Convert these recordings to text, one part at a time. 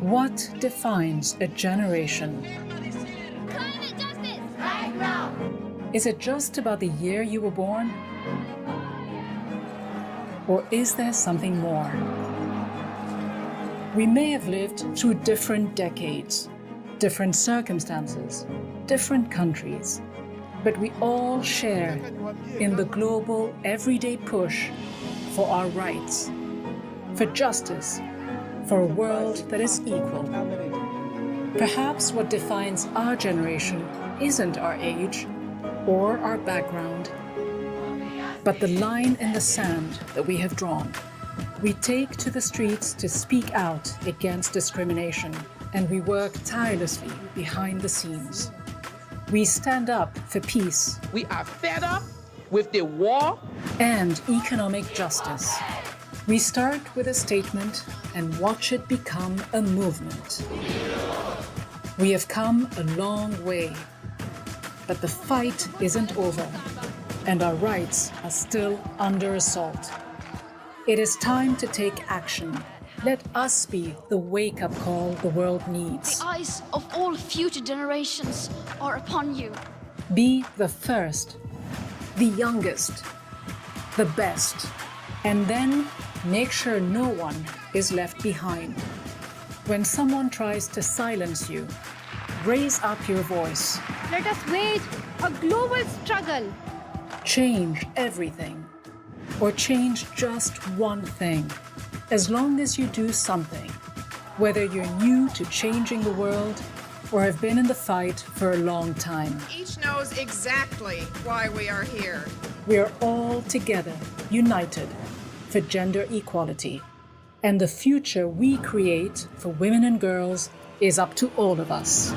What defines a generation? Climate justice! Right now! Is it just about the year you were born? Or is there something more? We may have lived through different decades, different circumstances, different countries, but we all share in the global, everyday push for our rights, for justice, for a world that is equal. Perhaps what defines our generation isn't our age or our background, but the line in the sand that we have drawn. We take to the streets to speak out against discrimination, and we work tirelessly behind the scenes. We stand up for peace. We are fed up with the war and economic justice. We start with a statement and watch it become a movement. We have come a long way, but the fight isn't over, and our rights are still under assault. It is time to take action. Let us be the wake-up call the world needs. The eyes of all future generations are upon you. Be the first, the youngest, the best, and then make sure no one is left behind. When someone tries to silence you, raise up your voice. Let us wage a global struggle. Change everything, or change just one thing. As long as you do something, whether you're new to changing the world or have been in the fight for a long time. Each knows exactly why we are here. We are all together, united for gender equality. And the future we create for women and girls is up to all of us.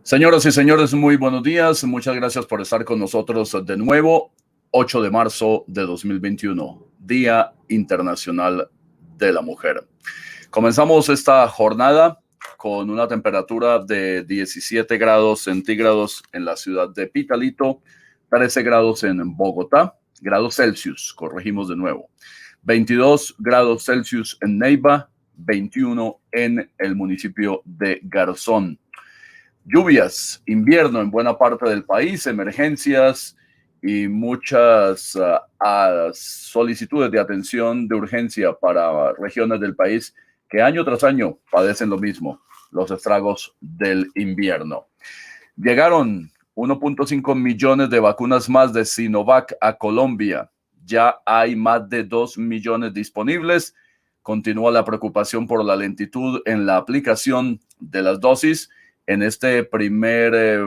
Señoras y señores, muy buenos días. Muchas gracias por estar con nosotros de nuevo. 8 de marzo de 2021, Día Internacional de la Mujer. Comenzamos esta jornada con una temperatura de 17 grados centígrados en la ciudad de Pitalito, 13 grados en Bogotá, grados Celsius, corregimos de nuevo, 22 grados Celsius en Neiva, 21 en el municipio de Garzón. Lluvias, invierno en buena parte del país, emergencias y muchas solicitudes de atención de urgencia para regiones del país que año tras año padecen lo mismo, los estragos del invierno. Llegaron 1.5 millones de vacunas más de Sinovac a Colombia. Ya hay más de 2 millones disponibles. Continúa la preocupación por la lentitud en la aplicación de las dosis en este primer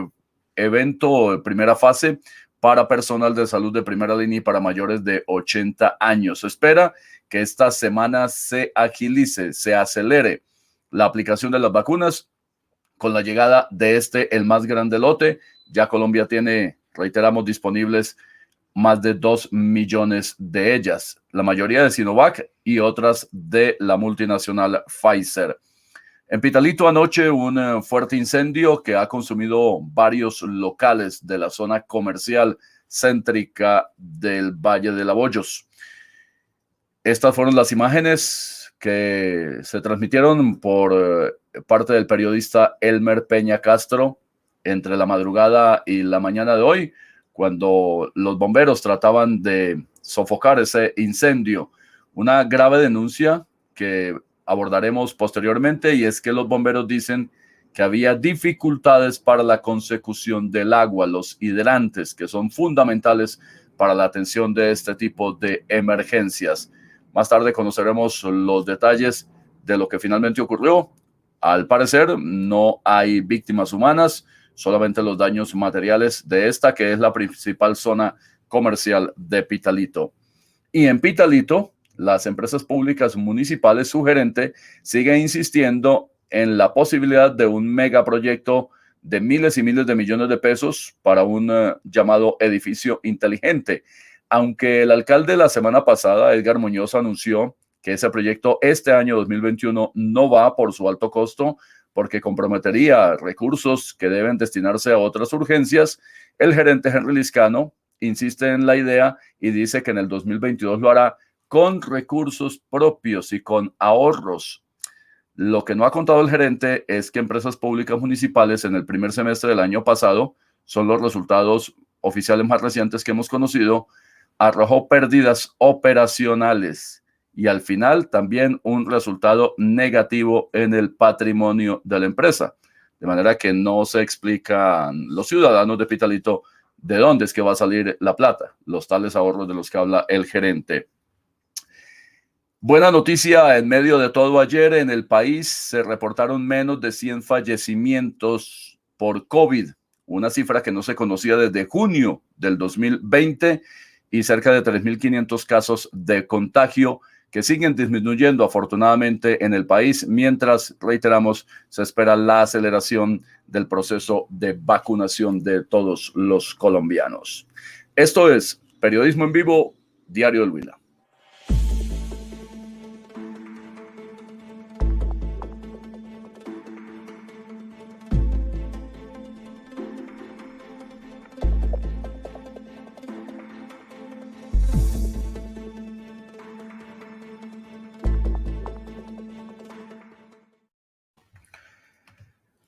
evento, primera fase, para personal de salud de primera línea y para mayores de 80 años. Se espera que esta semana se agilice, se acelere la aplicación de las vacunas con la llegada de el más grande lote. Ya Colombia tiene, reiteramos, disponibles más de 2 millones de ellas, la mayoría de Sinovac y otras de la multinacional Pfizer. En Pitalito anoche un fuerte incendio que ha consumido varios locales de la zona comercial céntrica del Valle de Laboyos. Estas fueron las imágenes que se transmitieron por parte del periodista Elmer Peña Castro entre la madrugada y la mañana de hoy, cuando los bomberos trataban de sofocar ese incendio. Una grave denuncia que abordaremos posteriormente, y es que los bomberos dicen que había dificultades para la consecución del agua, los hidrantes, que son fundamentales para la atención de este tipo de emergencias. Más tarde conoceremos los detalles de lo que finalmente ocurrió. Al parecer no hay víctimas humanas, solamente los daños materiales de esta, que es la principal zona comercial de Pitalito. Y en Pitalito, las empresas públicas municipales, su gerente sigue insistiendo en la posibilidad de un megaproyecto de miles y miles de millones de pesos para un llamado edificio inteligente. Aunque el alcalde la semana pasada, Edgar Muñoz, anunció que ese proyecto este año 2021 no va por su alto costo porque comprometería recursos que deben destinarse a otras urgencias, el gerente Henry Lizcano insiste en la idea y dice que en el 2022 lo hará con recursos propios y con ahorros. Lo que no ha contado el gerente es que empresas públicas municipales en el primer semestre del año pasado, son los resultados oficiales más recientes que hemos conocido, arrojó pérdidas operacionales y al final también un resultado negativo en el patrimonio de la empresa. De manera que no se explican los ciudadanos de Pitalito de dónde es que va a salir la plata, los tales ahorros de los que habla el gerente. Buena noticia en medio de todo ayer en el país se reportaron menos de 100 fallecimientos por COVID, una cifra que no se conocía desde junio del 2020 y cerca de 3.500 casos de contagio que siguen disminuyendo afortunadamente en el país, mientras, reiteramos, se espera la aceleración del proceso de vacunación de todos los colombianos. Esto es Periodismo en Vivo, Diario del Huila.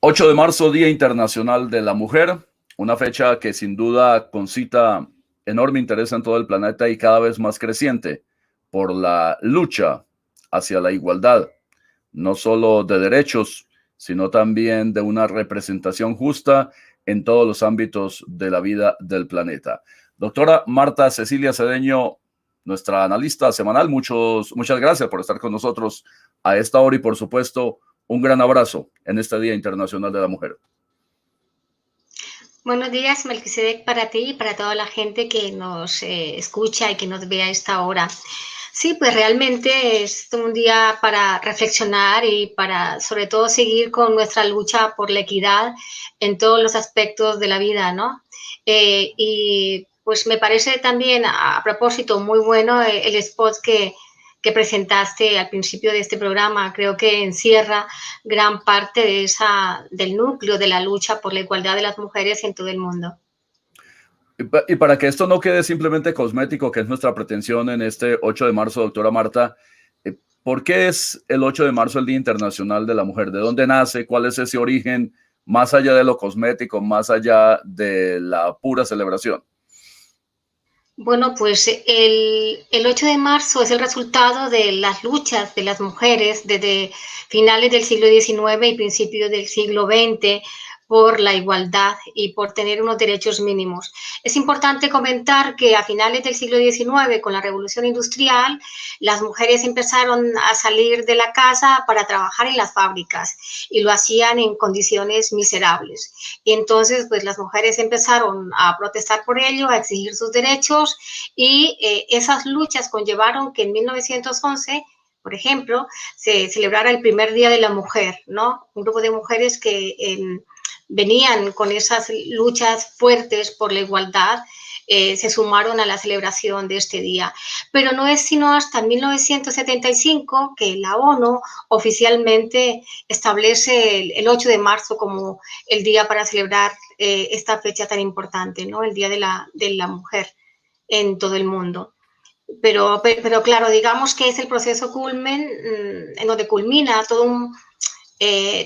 ...8 de marzo, Día Internacional de la Mujer, una fecha que sin duda concita enorme interés en todo el planeta y cada vez más creciente por la lucha hacia la igualdad, no solo de derechos, sino también de una representación justa en todos los ámbitos de la vida del planeta. Doctora Marta Cecilia Cedeño, nuestra analista semanal, muchas gracias por estar con nosotros a esta hora y por supuesto un gran abrazo en este Día Internacional de la Mujer. Buenos días, Melquisedec, para ti y para toda la gente que nos escucha y que nos ve a esta hora. Sí, pues realmente es un día para reflexionar y para, sobre todo, seguir con nuestra lucha por la equidad en todos los aspectos de la vida, ¿no? Y pues me parece también, a propósito, muy bueno el spot que presentaste al principio de este programa. Creo que encierra gran parte del núcleo de la lucha por la igualdad de las mujeres en todo el mundo. Y para que esto no quede simplemente cosmético, que es nuestra pretensión en este 8 de marzo, doctora Marta, ¿por qué es el 8 de marzo el Día Internacional de la Mujer? ¿De dónde nace? ¿Cuál es ese origen? Más allá de lo cosmético, más allá de la pura celebración. Bueno, pues el 8 de marzo es el resultado de las luchas de las mujeres desde finales del siglo XIX y principios del siglo XX por la igualdad y por tener unos derechos mínimos. Es importante comentar que a finales del siglo XIX, con la Revolución Industrial, las mujeres empezaron a salir de la casa para trabajar en las fábricas y lo hacían en condiciones miserables. Y entonces, pues las mujeres empezaron a protestar por ello, a exigir sus derechos y esas luchas conllevaron que en 1911, por ejemplo, se celebrara el primer Día de la Mujer, ¿no? Un grupo de mujeres que venían con esas luchas fuertes por la igualdad, se sumaron a la celebración de este día. Pero no es sino hasta 1975 que la ONU oficialmente establece el 8 de marzo como el día para celebrar esta fecha tan importante, ¿no? El Día de la Mujer en todo el mundo. Pero claro, digamos que es el proceso culmen, en donde culmina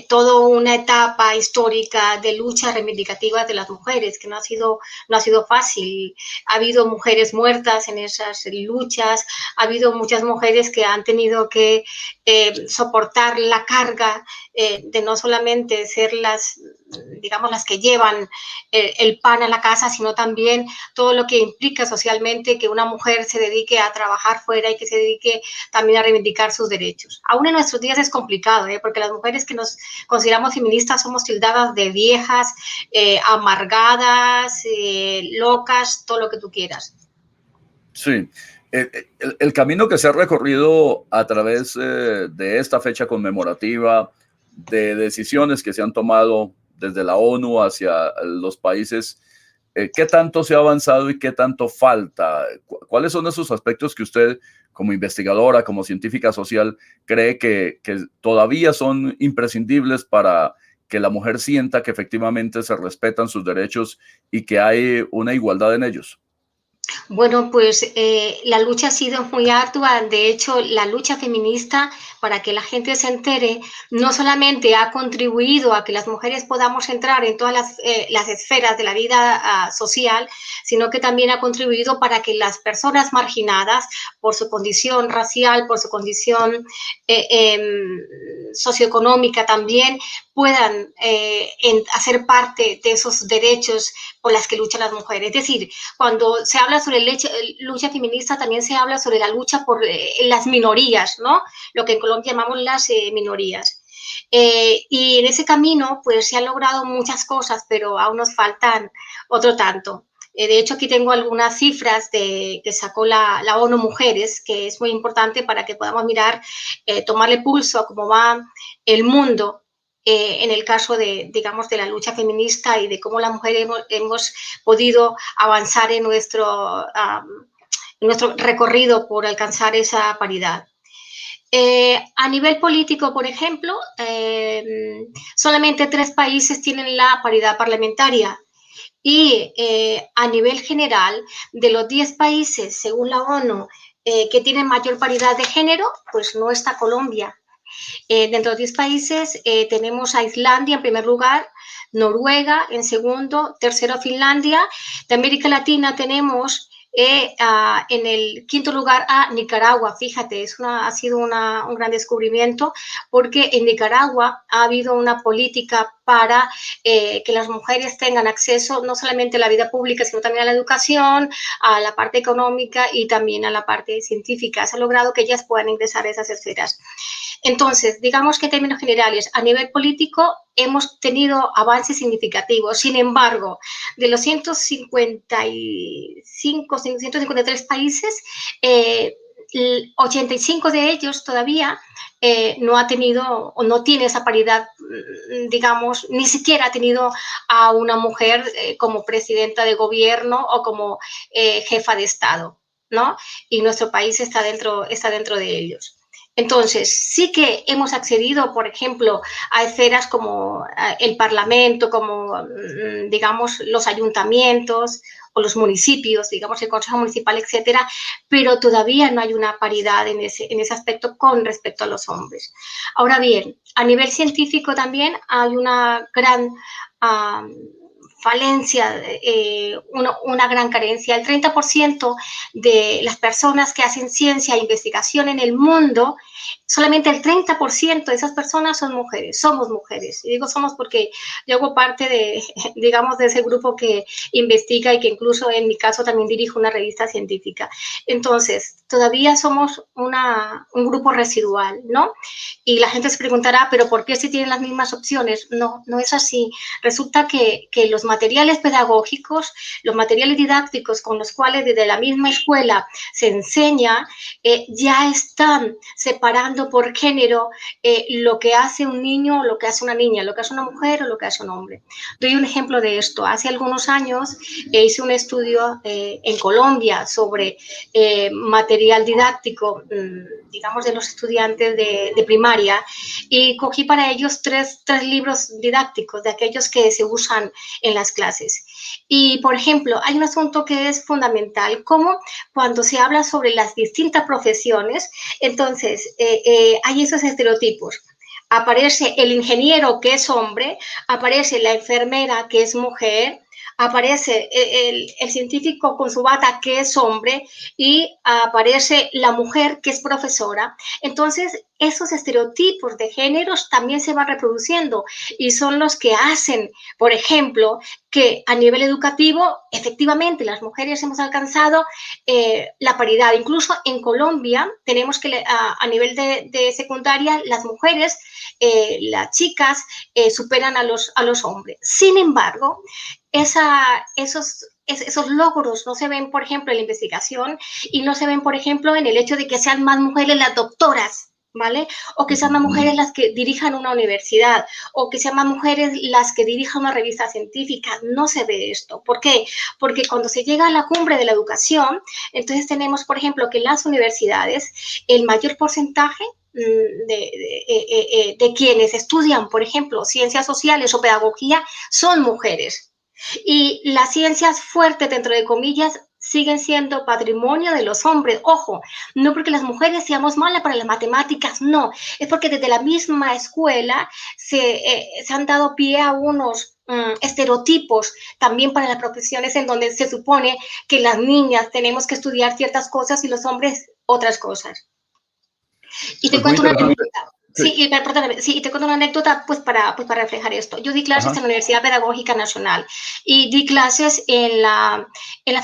toda una etapa histórica de luchas reivindicativas de las mujeres, que no ha sido fácil. Ha habido mujeres muertas en esas luchas, ha habido muchas mujeres que han tenido que soportar la carga de no solamente ser las que llevan el pan a la casa, sino también todo lo que implica socialmente que una mujer se dedique a trabajar fuera y que se dedique también a reivindicar sus derechos. Aún en nuestros días es complicado, porque las mujeres que nos consideramos feministas somos tildadas de viejas, amargadas, locas, todo lo que tú quieras. Sí. El camino que se ha recorrido a través de esta fecha conmemorativa, de decisiones que se han tomado desde la ONU hacia los países, ¿qué tanto se ha avanzado y qué tanto falta? ¿Cuáles son esos aspectos que usted, como investigadora, como científica social, cree que todavía son imprescindibles para que la mujer sienta que efectivamente se respetan sus derechos y que hay una igualdad en ellos? Bueno, pues la lucha ha sido muy ardua. De hecho, la lucha feminista, para que la gente se entere, no solamente ha contribuido a que las mujeres podamos entrar en todas las esferas de la vida social, sino que también ha contribuido para que las personas marginadas, por su condición racial, por su condición socioeconómica también, puedan hacer parte de esos derechos por las que luchan las mujeres. Es decir, cuando se habla sobre lucha feminista, también se habla sobre la lucha por las minorías, ¿no? Lo que en Colombia llamamos las minorías. Y en ese camino, pues se han logrado muchas cosas, pero aún nos faltan otro tanto. De hecho, aquí tengo algunas cifras que sacó la ONU Mujeres, que es muy importante para que podamos mirar, tomarle pulso a cómo va el mundo. En el caso digamos, de la lucha feminista y de cómo las mujeres hemos podido avanzar en nuestro recorrido por alcanzar esa paridad. A nivel político, por ejemplo, solamente 3 países tienen la paridad parlamentaria. Y a nivel general, de los 10 países, según la ONU, que tienen mayor paridad de género, pues no está Colombia. Dentro de los 10 países tenemos a Islandia en primer lugar, Noruega en segundo, tercero Finlandia. De América Latina tenemos en el quinto lugar a Nicaragua. Fíjate, ha sido un gran descubrimiento, porque en Nicaragua ha habido una política para que las mujeres tengan acceso no solamente a la vida pública, sino también a la educación, a la parte económica y también a la parte científica. Se ha logrado que ellas puedan ingresar a esas esferas. Entonces, digamos que en términos generales, a nivel político, hemos tenido avances significativos. Sin embargo, de los 153 países, 85 de ellos todavía no ha tenido o no tiene esa paridad, digamos, ni siquiera ha tenido a una mujer como presidenta de gobierno o como jefa de Estado, ¿no? Y nuestro país está dentro de ellos. Entonces, sí que hemos accedido, por ejemplo, a esferas como el Parlamento, como, digamos, los ayuntamientos o los municipios, digamos, el Consejo Municipal, etcétera, pero todavía no hay una paridad en ese aspecto con respecto a los hombres. Ahora bien, a nivel científico también hay una gran falencia, una gran carencia. El 30% de las personas que hacen ciencia e investigación en el mundo, solamente el 30% de esas personas son mujeres, somos mujeres. Y digo somos porque yo hago parte digamos, de ese grupo que investiga y que incluso en mi caso también dirijo una revista científica. Entonces, todavía somos un grupo residual, ¿no? Y la gente se preguntará, ¿pero por qué si tienen las mismas opciones? No, no es así. Resulta que los materiales pedagógicos, los materiales didácticos con los cuales desde la misma escuela se enseña, ya están separando por género lo que hace un niño o lo que hace una niña, lo que hace una mujer o lo que hace un hombre. Doy un ejemplo de esto. Hace algunos años hice un estudio en Colombia sobre material didáctico, digamos, de los estudiantes de primaria, y cogí para ellos tres libros didácticos de aquellos que se usan en las clases. Y, por ejemplo, hay un asunto que es fundamental, como cuando se habla sobre las distintas profesiones, entonces hay esos estereotipos. Aparece el ingeniero, que es hombre, aparece la enfermera, que es mujer, aparece el científico con su bata, que es hombre, y aparece la mujer, que es profesora. Entonces, esos estereotipos de géneros también se van reproduciendo y son los que hacen, por ejemplo, que a nivel educativo, efectivamente, las mujeres hemos alcanzado la paridad. Incluso en Colombia tenemos que a nivel de secundaria, las mujeres, las chicas, superan a los hombres. Sin embargo, esos logros no se ven, por ejemplo, en la investigación y no se ven, por ejemplo, en el hecho de que sean más mujeres las doctoras, ¿vale? O que sean más mujeres las que dirijan una universidad, o que sean más mujeres las que dirijan una revista científica. No se ve esto. ¿Por qué? Porque cuando se llega a la cumbre de la educación, entonces tenemos, por ejemplo, que en las universidades el mayor porcentaje de quienes estudian, por ejemplo, ciencias sociales o pedagogía, son mujeres. Y las ciencias fuertes, dentro de comillas, siguen siendo patrimonio de los hombres. Ojo, no porque las mujeres seamos malas para las matemáticas, no. Es porque desde la misma escuela se han dado pie a unos estereotipos también para las profesiones en donde se supone que las niñas tenemos que estudiar ciertas cosas y los hombres otras cosas. Y te cuento una anécdota. Sí, perdóname, sí, y te cuento una anécdota pues para reflejar esto. Yo di clases en la Universidad Pedagógica Nacional y di clases en la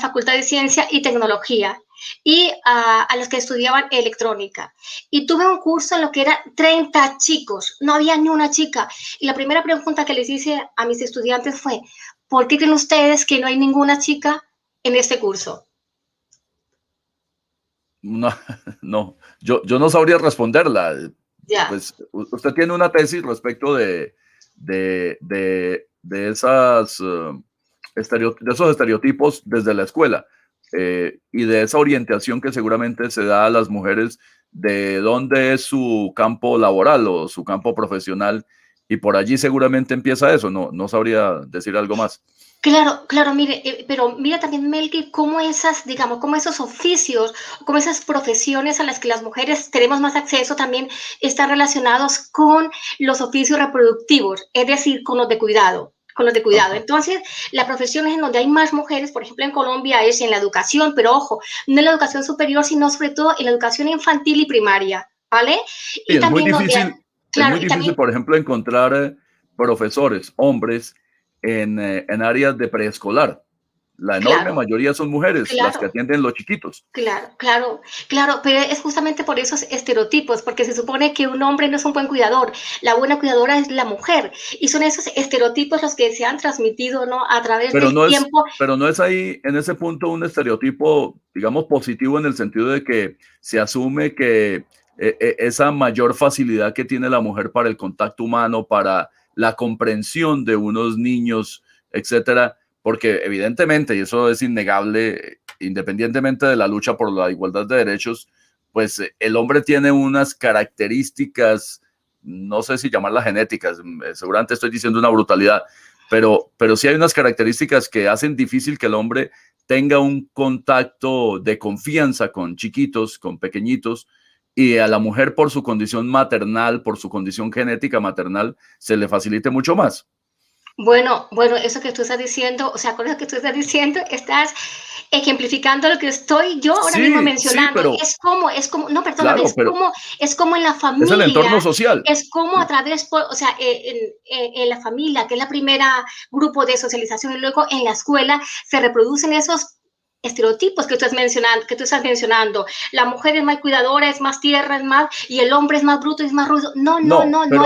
Facultad de Ciencia y Tecnología y a los que estudiaban electrónica. Y tuve un curso en lo que era 30 chicos, no había ni una chica. Y la primera pregunta que les hice a mis estudiantes fue, ¿por qué creen ustedes que no hay ninguna chica en este curso? No, no, yo no sabría responderla. Ya. Pues usted tiene una tesis respecto de esas, de esos estereotipos desde la escuela y de esa orientación que seguramente se da a las mujeres de dónde es su campo laboral o su campo profesional, y por allí seguramente empieza eso. No sabría decir algo más. Claro, claro, mire, pero mira también, Melqui, cómo esas, digamos, cómo esos oficios, cómo esas profesiones a las que las mujeres tenemos más acceso también están relacionados con los oficios reproductivos, es decir, con los de cuidado. Con los de cuidado. Entonces, las profesiones en donde hay más mujeres, por ejemplo, en Colombia es en la educación, pero ojo, no en la educación superior, sino sobre todo en la educación infantil y primaria, ¿vale? Sí, y es también muy difícil, claro, es muy difícil, por ejemplo, encontrar profesores, hombres, en áreas de preescolar. La enorme mayoría son mujeres, las que atienden los chiquitos. Claro, pero es justamente por esos estereotipos, porque se supone que un hombre no es un buen cuidador, la buena cuidadora es la mujer, y son esos estereotipos los que se han transmitido, ¿no?, a través del tiempo. Pero no es ahí, en ese punto, un estereotipo, digamos, positivo, en el sentido de que se asume que esa mayor facilidad que tiene la mujer para el contacto humano, para la comprensión de unos niños, etcétera, porque evidentemente, y eso es innegable, independientemente de la lucha por la igualdad de derechos, pues el hombre tiene unas características, no sé si llamarlas genéticas, seguramente estoy diciendo una brutalidad, pero sí hay unas características que hacen difícil que el hombre tenga un contacto de confianza con chiquitos, con pequeñitos, y a la mujer, por su condición maternal, por su condición genética maternal, se le facilite mucho más. Bueno, eso que tú estás diciendo, o sea, con eso que tú estás diciendo, estás ejemplificando lo que estoy yo ahora mismo mencionando. Pero, no, perdóname, claro, es como en la familia. Es el entorno social. Es como a través, o sea, en la familia, que es la primera grupo de socialización, y luego en la escuela se reproducen esos estereotipos que tú estás mencionando. La mujer es más cuidadora, es más tierna, es más, y el hombre es más bruto, es más rudo. No,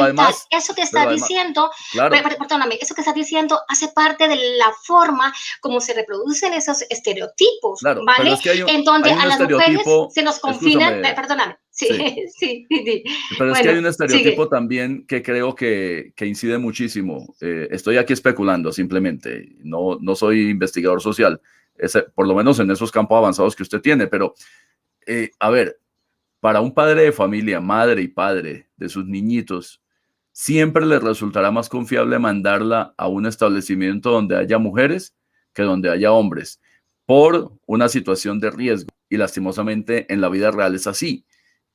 además, eso que estás diciendo, claro. Perdóname, eso que estás diciendo hace parte de la forma como se reproducen esos estereotipos, claro, ¿vale? Pero es que en donde a las mujeres se nos confinan, perdóname. Sí. Pero es que hay un estereotipo también que creo que incide muchísimo. Estoy aquí especulando simplemente, no soy investigador social, por lo menos en esos campos avanzados que usted tiene, pero a ver, para un padre de familia, madre y padre de sus niñitos, siempre les resultará más confiable mandarla a un establecimiento donde haya mujeres que donde haya hombres, por una situación de riesgo, y lastimosamente en la vida real es así.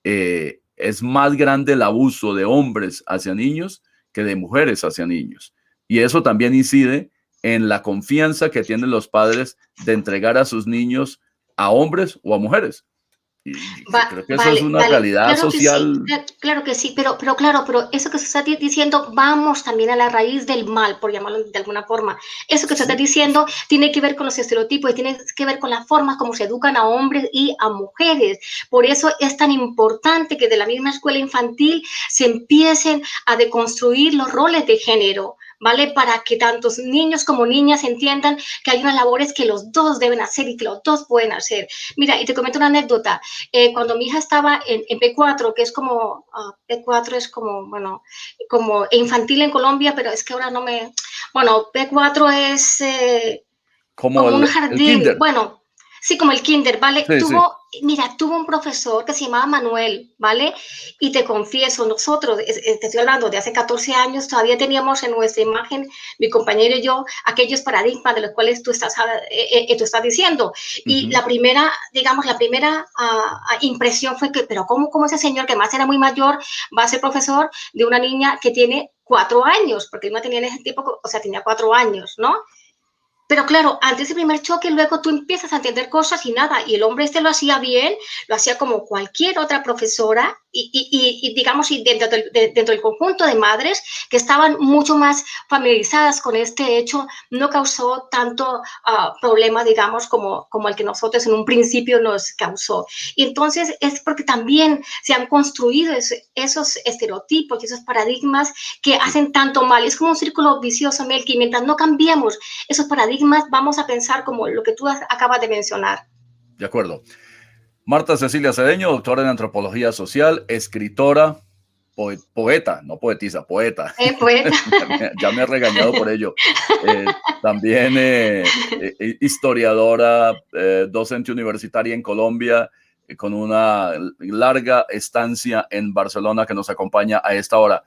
Es más grande el abuso de hombres hacia niños que de mujeres hacia niños, y eso también incide en la confianza que tienen los padres de entregar a sus niños a hombres o a mujeres. Y creo que eso es una realidad social. Claro que sí, pero eso que se está diciendo, vamos también a la raíz del mal, por llamarlo de alguna forma. Eso que se está diciendo tiene que ver con los estereotipos y tiene que ver con la forma como se educan a hombres y a mujeres. Por eso es tan importante que de la misma escuela infantil se empiecen a deconstruir los roles de género, ¿vale? Para que tantos niños como niñas entiendan que hay unas labores que los dos deben hacer y que los dos pueden hacer. Mira, y te comento una anécdota. Cuando mi hija estaba en P4, que es como, P4 es como, bueno, como infantil en Colombia, pero es que ahora no me... Bueno, P4 es Como como un el jardín, kinder. bueno, sí, como el kinder, ¿vale? Sí, sí. Tuvo un profesor que se llamaba Manuel, ¿vale? Y te confieso, nosotros, te estoy hablando de hace 14 años, todavía teníamos en nuestra imagen, mi compañero y yo, aquellos paradigmas de los cuales tú estás diciendo. Y la primera, digamos, impresión fue que, pero ¿cómo ese señor, que más era muy mayor, va a ser profesor de una niña que tiene 4 años? Porque no tenía en ese tiempo, o sea, tenía 4 años, ¿no? Pero claro, ante ese primer choque, luego tú empiezas a entender cosas y nada, y el hombre este lo hacía bien, lo hacía como cualquier otra profesora, y digamos, y dentro del conjunto de madres que estaban mucho más familiarizadas con este hecho, no causó tanto problema, digamos, como el que nosotros en un principio nos causó. Y entonces es porque también se han construido esos estereotipos y esos paradigmas que hacen tanto mal. Es como un círculo vicioso, Melqui, mientras no cambiemos esos paradigmas, vamos a pensar como lo que tú acabas de mencionar. De acuerdo. Marta Cecilia Cedeño, doctora en antropología social, escritora, poeta, no poetisa, poeta. Poeta. Ya me ha regañado por ello. También historiadora, docente universitaria en Colombia, con una larga estancia en Barcelona, que nos acompaña a esta hora.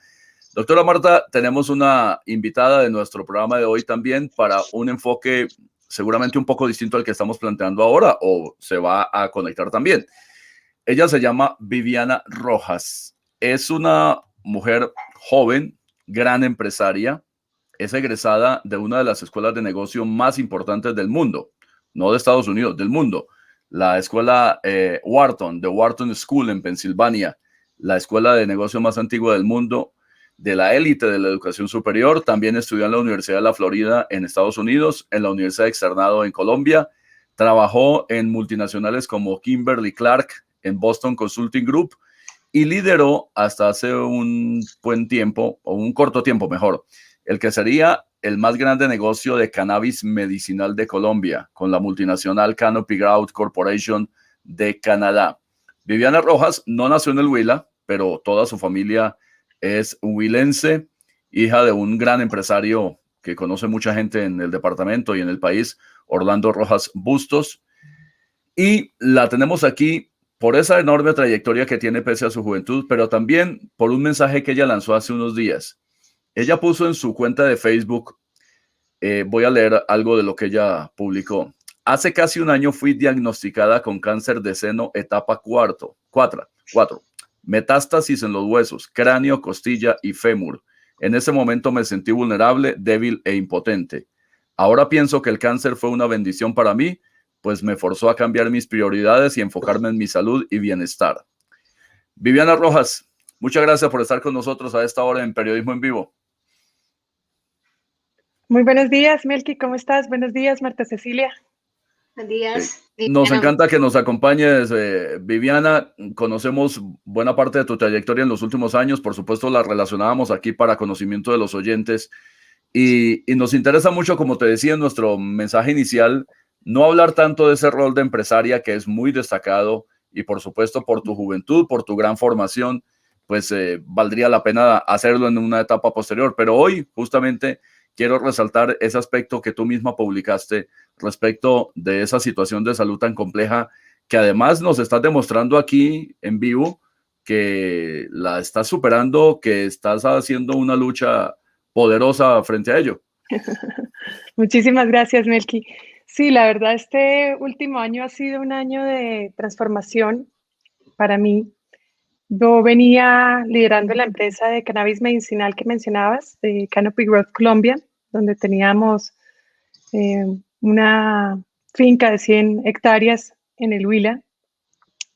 Doctora Marta, tenemos una invitada de nuestro programa de hoy también para un enfoque seguramente un poco distinto al que estamos planteando ahora, o se va a conectar también. Ella se llama Viviana Rojas. Es una mujer joven, gran empresaria. Es egresada de una de las escuelas de negocio más importantes del mundo, no de Estados Unidos, del mundo. La escuela Wharton, de Wharton School en Pensilvania, la escuela de negocio más antigua del mundo, de la élite de la educación superior. También estudió en la Universidad de la Florida en Estados Unidos, en la Universidad de Externado en Colombia. Trabajó en multinacionales como Kimberly-Clark, en Boston Consulting Group, y lideró hasta hace un buen tiempo, o un corto tiempo mejor, el que sería el más grande negocio de cannabis medicinal de Colombia, con la multinacional Canopy Growth Corporation de Canadá. Viviana Rojas no nació en el Huila, pero toda su familia es huilense, hija de un gran empresario que conoce mucha gente en el departamento y en el país, Orlando Rojas Bustos, y la tenemos aquí por esa enorme trayectoria que tiene pese a su juventud, pero también por un mensaje que ella lanzó hace unos días. Ella puso en su cuenta de Facebook, voy a leer algo de lo que ella publicó. Hace casi un año fui diagnosticada con cáncer de seno etapa 4. Metástasis en los huesos, cráneo, costilla y fémur. En ese momento me sentí vulnerable, débil e impotente. Ahora pienso que el cáncer fue una bendición para mí, pues me forzó a cambiar mis prioridades y enfocarme en mi salud y bienestar. Viviana Rojas, muchas gracias por estar con nosotros a esta hora en Periodismo en Vivo. Muy buenos días, Melqui, ¿cómo estás? Buenos días, Marta Cecilia. Buenos días. Nos encanta que nos acompañes, Viviana. Conocemos buena parte de tu trayectoria en los últimos años. Por supuesto, la relacionábamos aquí para conocimiento de los oyentes. Y nos interesa mucho, como te decía en nuestro mensaje inicial, no hablar tanto de ese rol de empresaria que es muy destacado, y por supuesto por tu juventud, por tu gran formación, pues valdría la pena hacerlo en una etapa posterior. Pero hoy justamente quiero resaltar ese aspecto que tú misma publicaste respecto de esa situación de salud tan compleja, que además nos estás demostrando aquí en vivo que la estás superando, que estás haciendo una lucha poderosa frente a ello. Muchísimas gracias, Melqui. Sí, la verdad, este último año ha sido un año de transformación para mí. Yo venía liderando la empresa de cannabis medicinal que mencionabas, de Canopy Growth Colombia, donde teníamos una finca de 100 hectáreas en el Huila,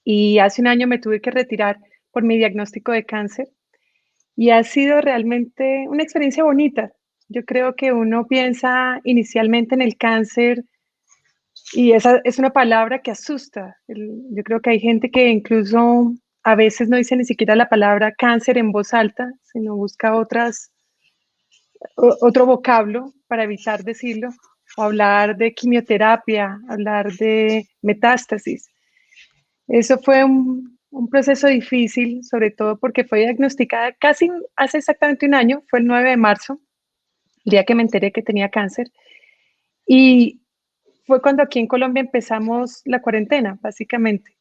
y hace un año me tuve que retirar por mi diagnóstico de cáncer, y ha sido realmente una experiencia bonita. Yo creo que uno piensa inicialmente en el cáncer y esa es una palabra que asusta. Yo creo que hay gente que incluso a veces no dice ni siquiera la palabra cáncer en voz alta, sino busca otro vocablo para evitar decirlo, o hablar de quimioterapia, hablar de metástasis. Eso fue un proceso difícil, sobre todo porque fue diagnosticada casi hace exactamente un año, fue el 9 de marzo, el día que me enteré que tenía cáncer. Y fue cuando aquí en Colombia empezamos la cuarentena, básicamente.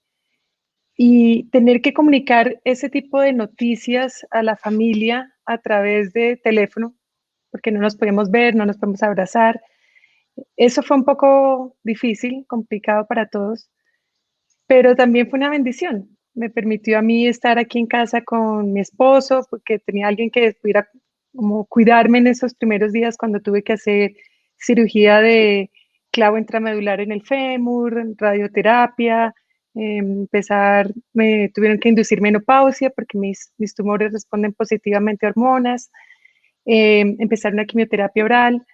Y tener que comunicar ese tipo de noticias a la familia a través de teléfono, porque no nos podemos ver, no nos podemos abrazar. Eso fue un poco difícil, complicado para todos, pero también fue una bendición. Me permitió a mí estar aquí en casa con mi esposo, porque tenía alguien que pudiera como cuidarme en esos primeros días cuando tuve que hacer cirugía de clavo intramedular en el fémur, radioterapia, me tuvieron que inducir menopausia porque mis tumores responden positivamente a hormonas, empezar una quimioterapia oral,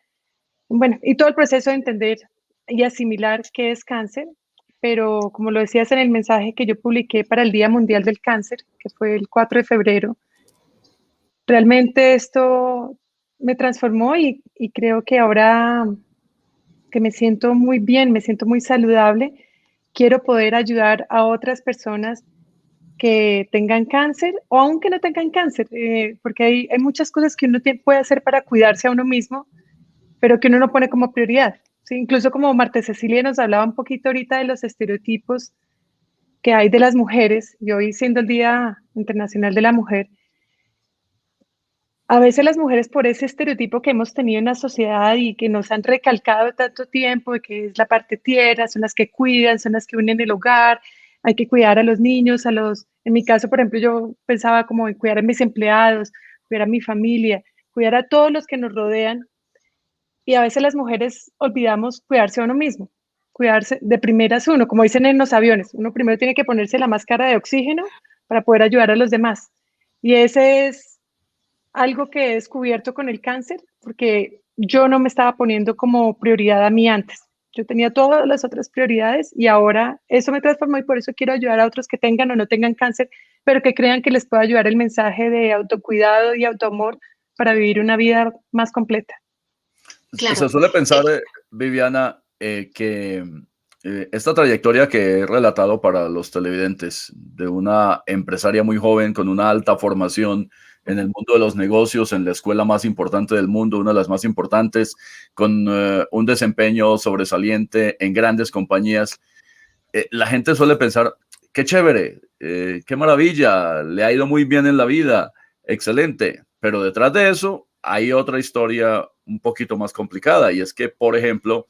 bueno, y todo el proceso de entender y asimilar qué es cáncer, pero como lo decías en el mensaje que yo publiqué para el Día Mundial del Cáncer, que fue el 4 de febrero, realmente esto me transformó y creo que ahora que me siento muy bien, me siento muy saludable, quiero poder ayudar a otras personas que tengan cáncer o aunque no tengan cáncer, porque hay muchas cosas que uno puede hacer para cuidarse a uno mismo, pero que uno no pone como prioridad. ¿Sí? Incluso como Marta Cecilia nos hablaba un poquito ahorita de los estereotipos que hay de las mujeres, y hoy siendo el Día Internacional de la Mujer, a veces las mujeres por ese estereotipo que hemos tenido en la sociedad y que nos han recalcado tanto tiempo, de que es la parte tierra, son las que cuidan, son las que unen el hogar, hay que cuidar a los niños, en mi caso, por ejemplo, yo pensaba como en cuidar a mis empleados, cuidar a mi familia, cuidar a todos los que nos rodean, y a veces las mujeres olvidamos cuidarse a uno mismo, cuidarse de primeras uno, como dicen en los aviones, uno primero tiene que ponerse la máscara de oxígeno para poder ayudar a los demás. Y ese es algo que he descubierto con el cáncer, porque yo no me estaba poniendo como prioridad a mí antes. Yo tenía todas las otras prioridades y ahora eso me transformó y por eso quiero ayudar a otros que tengan o no tengan cáncer, pero que crean que les pueda ayudar el mensaje de autocuidado y autoamor para vivir una vida más completa. Claro. Se suele pensar, Viviana, que esta trayectoria que he relatado para los televidentes de una empresaria muy joven con una alta formación en el mundo de los negocios, en la escuela más importante del mundo, una de las más importantes, con un desempeño sobresaliente en grandes compañías, la gente suele pensar, qué chévere, qué maravilla, le ha ido muy bien en la vida, excelente, pero detrás de eso hay otra historia un poquito más complicada, y es que, por ejemplo,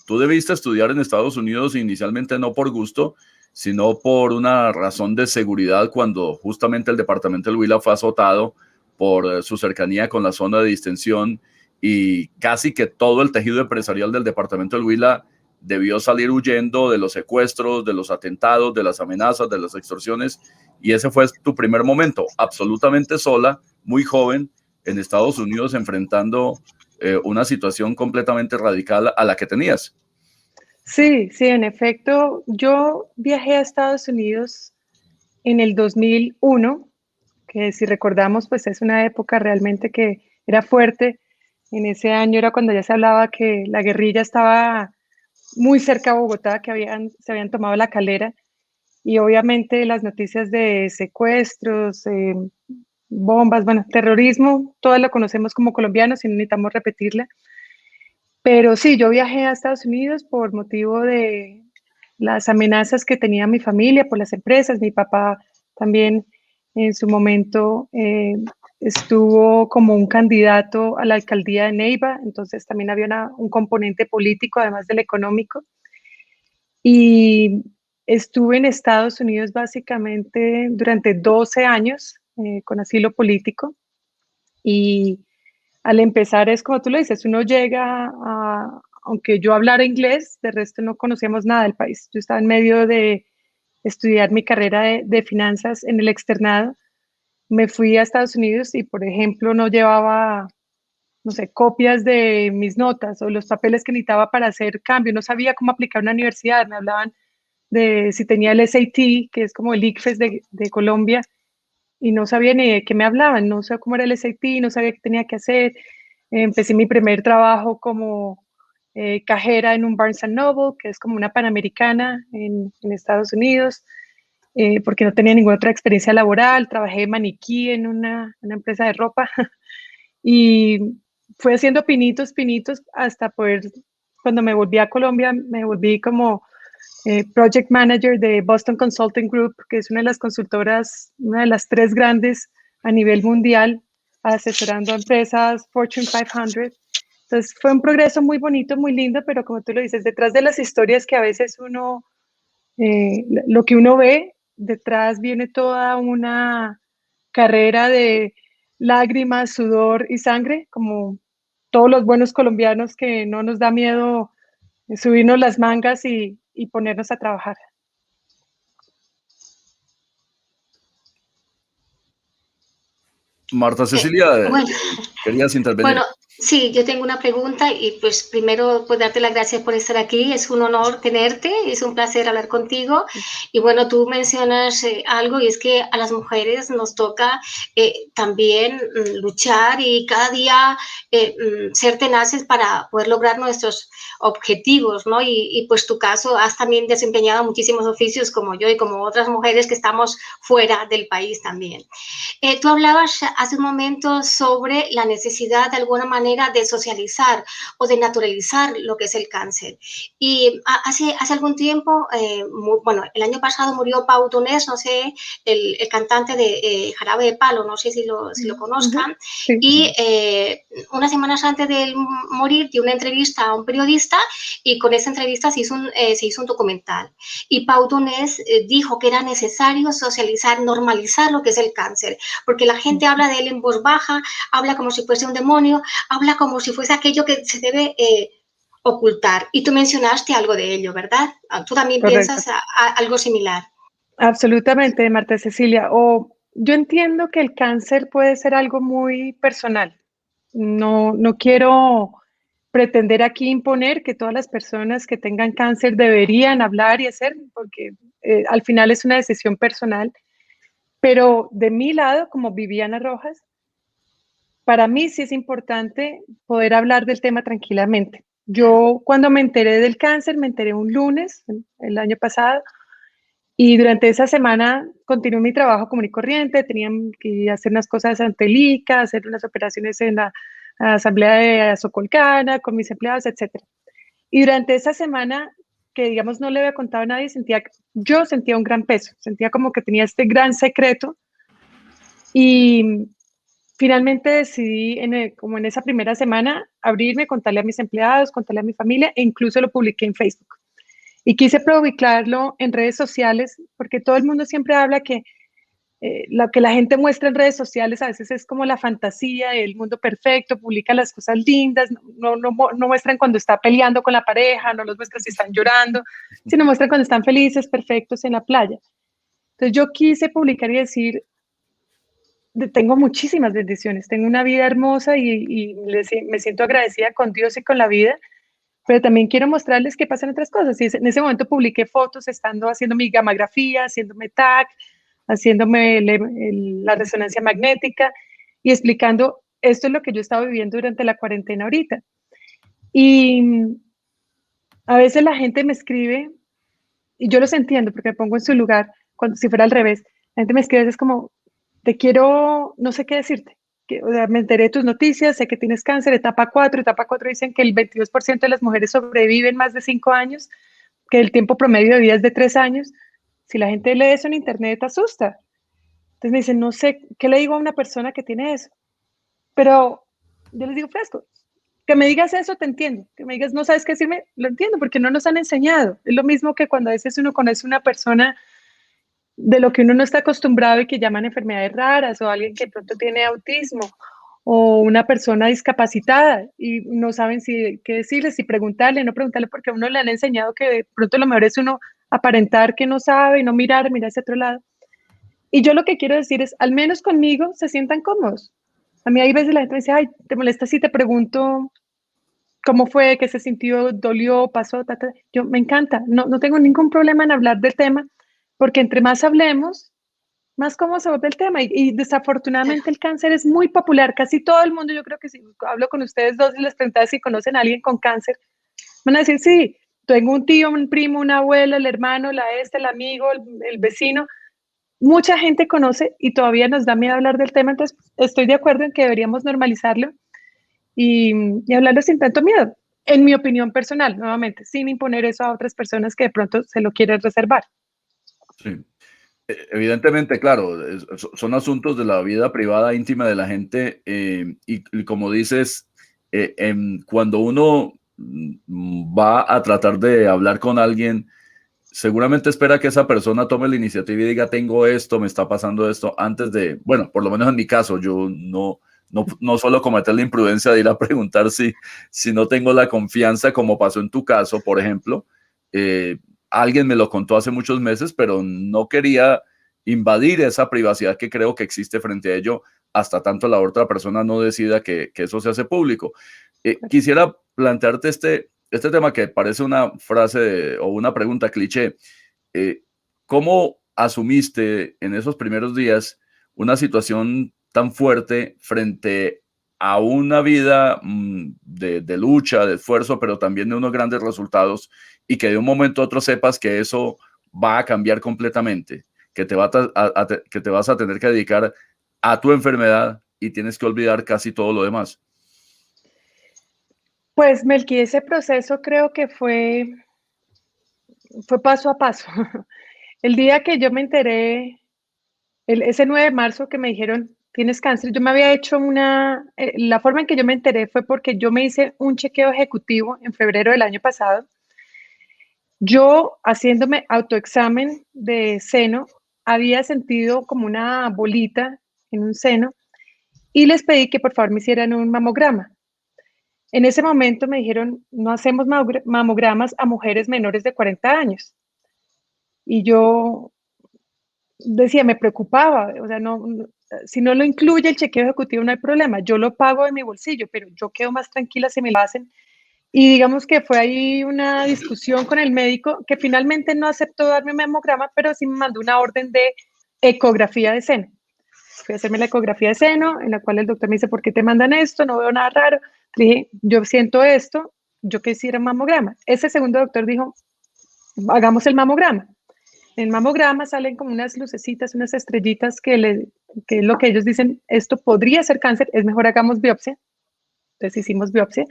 tú debiste estudiar en Estados Unidos inicialmente no por gusto, sino por una razón de seguridad, cuando justamente el departamento del Huila fue azotado por su cercanía con la zona de distensión, y casi que todo el tejido empresarial del departamento del Huila debió salir huyendo de los secuestros, de los atentados, de las amenazas, de las extorsiones, y ese fue tu primer momento, absolutamente sola, muy joven, en Estados Unidos, enfrentando una situación completamente radical a la que tenías. Sí, sí, en efecto, yo viajé a Estados Unidos en el 2001, que si recordamos, pues es una época realmente que era fuerte. En ese año era cuando ya se hablaba que la guerrilla estaba muy cerca de Bogotá, que se habían tomado La Calera, y obviamente las noticias de secuestros, bombas, bueno, terrorismo, todas lo conocemos como colombianos y no necesitamos repetirla. Pero sí, yo viajé a Estados Unidos por motivo de las amenazas que tenía mi familia por las empresas. Mi papá también en su momento estuvo como un candidato a la alcaldía de Neiva, entonces también había un componente político además del económico. Y estuve en Estados Unidos básicamente durante 12 años con asilo político, y al empezar es como tú lo dices, uno llega aunque yo hablara inglés, de resto no conocíamos nada del país. Yo estaba en medio de estudiar mi carrera de finanzas en el externado. Me fui a Estados Unidos y, por ejemplo, no llevaba, no sé, copias de mis notas o los papeles que necesitaba para hacer cambio. No sabía cómo aplicar a una universidad. Me hablaban de si tenía el SAT, que es como el ICFES de Colombia, y no sabía ni de qué me hablaban. No sabía cómo era el SAT, no sabía qué tenía que hacer. Empecé mi primer trabajo como cajera en un Barnes Noble, que es como una Panamericana en Estados Unidos, porque no tenía ninguna otra experiencia laboral. Trabajé de maniquí en una empresa de ropa y fui haciendo pinitos, pinitos, hasta poder, cuando me volví a Colombia, me volví como Project Manager de Boston Consulting Group, que es una de las consultoras, una de las 3 grandes a nivel mundial, asesorando a empresas Fortune 500. Entonces fue un progreso muy bonito, muy lindo, pero como tú lo dices, detrás de las historias que a veces uno, lo que uno ve, detrás viene toda una carrera de lágrimas, sudor y sangre, como todos los buenos colombianos, que no nos da miedo subirnos las mangas y ponernos a trabajar. Marta Cecilia, Bueno, querías intervenir. bueno, sí, yo tengo una pregunta y pues primero pues darte las gracias por estar aquí. Es un honor tenerte, es un placer hablar contigo. Y bueno, tú mencionas algo, y es que a las mujeres nos toca también luchar y cada día ser tenaces para poder lograr nuestros objetivos, ¿no? Y pues tu caso, has también desempeñado muchísimos oficios como yo y como otras mujeres que estamos fuera del país también. Tú hablabas hace un momento sobre la necesidad de alguna manera de socializar o de naturalizar lo que es el cáncer. Y hace algún tiempo, bueno, el año pasado murió Pau Donés, no sé, el cantante de Jarabe de Palo, no sé si lo conozcan. Sí. Y unas semanas antes de morir dio una entrevista a un periodista y con esa entrevista se hizo un documental. Y Pau Donés dijo que era necesario socializar, normalizar lo que es el cáncer, porque la gente habla de él en voz baja, habla como si fuese un demonio, habla como si fuese aquello que se debe ocultar. Y tú mencionaste algo de ello, ¿verdad? ¿Tú también Correcto. piensas algo similar? Absolutamente, Marta Cecilia. O yo entiendo que el cáncer puede ser algo muy personal. No quiero pretender aquí imponer que todas las personas que tengan cáncer deberían hablar y hacer, porque al final es una decisión personal. Pero de mi lado, como Viviana Rojas, para mí sí es importante poder hablar del tema tranquilamente. Yo cuando me enteré del cáncer, me enteré un lunes, el año pasado, y durante esa semana continué mi trabajo común y corriente. Tenía que hacer unas cosas ante el ICA, hacer unas operaciones en la asamblea de Socolcana, con mis empleados, etc. Y durante esa semana, que digamos no le había contado a nadie, yo sentía un gran peso, sentía como que tenía este gran secreto. Y finalmente decidí, como en esa primera semana, abrirme, contarle a mis empleados, contarle a mi familia, e incluso lo publiqué en Facebook. Y quise publicarlo en redes sociales, porque todo el mundo siempre habla que lo que la gente muestra en redes sociales a veces es como la fantasía del mundo perfecto, publica las cosas lindas, no muestran cuando está peleando con la pareja, no los muestran si están llorando, sino muestran cuando están felices, perfectos en la playa. Entonces yo quise publicar y decir, tengo muchísimas bendiciones, tengo una vida hermosa y me siento agradecida con Dios y con la vida, pero también quiero mostrarles que pasan otras cosas. Y en ese momento publiqué fotos estando haciendo mi gamografía, haciéndome TAC, haciéndome la resonancia magnética y explicando, esto es lo que yo estaba viviendo durante la cuarentena ahorita. Y a veces la gente me escribe, y yo los entiendo porque me pongo en su lugar, cuando si fuera al revés, la gente me escribe, es como, te quiero, no sé qué decirte. O sea, me enteré de tus noticias, sé que tienes cáncer, etapa 4 dicen que el 22% de las mujeres sobreviven más de 5 años, que el tiempo promedio de vida es de 3 años. Si la gente lee eso en internet, asusta. Entonces me dicen, no sé, ¿qué le digo a una persona que tiene eso? Pero yo les digo fresco, que me digas eso, te entiendo. Que me digas, no sabes qué decirme, lo entiendo, porque no nos han enseñado. Es lo mismo que cuando a veces uno conoce una persona de lo que uno no está acostumbrado y que llaman enfermedades raras, o alguien que de pronto tiene autismo, o una persona discapacitada y no saben qué decirle, si preguntarle, no preguntarle, porque a uno le han enseñado que de pronto lo mejor es uno aparentar que no sabe y no mirar hacia otro lado. Y yo lo que quiero decir es, al menos conmigo se sientan cómodos. A mí hay veces la gente me dice, ay, ¿te molesta si te pregunto cómo fue, qué se sintió, dolió, pasó? Yo me encanta, no tengo ningún problema en hablar del tema, porque entre más hablemos, más cómo se vuelve el tema. Y desafortunadamente el cáncer es muy popular. Casi todo el mundo, yo creo que si hablo con ustedes dos y les preguntaba si conocen a alguien con cáncer, van a decir, sí, tengo un tío, un primo, una abuela, el hermano, el amigo, el vecino. Mucha gente conoce y todavía nos da miedo hablar del tema. Entonces, estoy de acuerdo en que deberíamos normalizarlo y hablarlo sin tanto miedo. En mi opinión personal, nuevamente, sin imponer eso a otras personas que de pronto se lo quieren reservar. Sí. Evidentemente, claro, son asuntos de la vida privada íntima de la gente y como dices, cuando uno va a tratar de hablar con alguien, seguramente espera que esa persona tome la iniciativa y diga, tengo esto, me está pasando esto, antes de, bueno, por lo menos en mi caso, yo no solo cometer la imprudencia de ir a preguntar si no tengo la confianza, como pasó en tu caso, por ejemplo. Alguien me lo contó hace muchos meses, pero no quería invadir esa privacidad que creo que existe frente a ello hasta tanto la otra persona no decida que eso se hace público. Quisiera plantearte este tema que parece una frase o una pregunta cliché. ¿Cómo asumiste en esos primeros días una situación tan fuerte frente a una vida de lucha, de esfuerzo, pero también de unos grandes resultados, y que de un momento a otro sepas que eso va a cambiar completamente, que te vas a tener que dedicar a tu enfermedad y tienes que olvidar casi todo lo demás? Pues, Melqui, ese proceso creo que fue paso a paso. El día que yo me enteré, ese 9 de marzo que me dijeron, tienes cáncer, yo me había hecho la forma en que yo me enteré fue porque yo me hice un chequeo ejecutivo en febrero del año pasado. Yo, haciéndome autoexamen de seno, había sentido como una bolita en un seno y les pedí que por favor me hicieran un mamograma. En ese momento me dijeron, no hacemos mamogramas a mujeres menores de 40 años. Y yo decía, me preocupaba, o sea, si no lo incluye el chequeo ejecutivo no hay problema, yo lo pago de mi bolsillo, pero yo quedo más tranquila si me lo hacen. Y digamos que fue ahí una discusión con el médico que finalmente no aceptó darme un mamograma, pero sí me mandó una orden de ecografía de seno. Fui a hacerme la ecografía de seno, en la cual el doctor me dice, ¿por qué te mandan esto? No veo nada raro. Le dije, yo siento esto, yo quisiera un mamograma. Ese segundo doctor dijo, hagamos el mamograma. En el mamograma salen como unas lucecitas, unas estrellitas que es lo que ellos dicen, esto podría ser cáncer, es mejor hagamos biopsia. Entonces hicimos biopsia.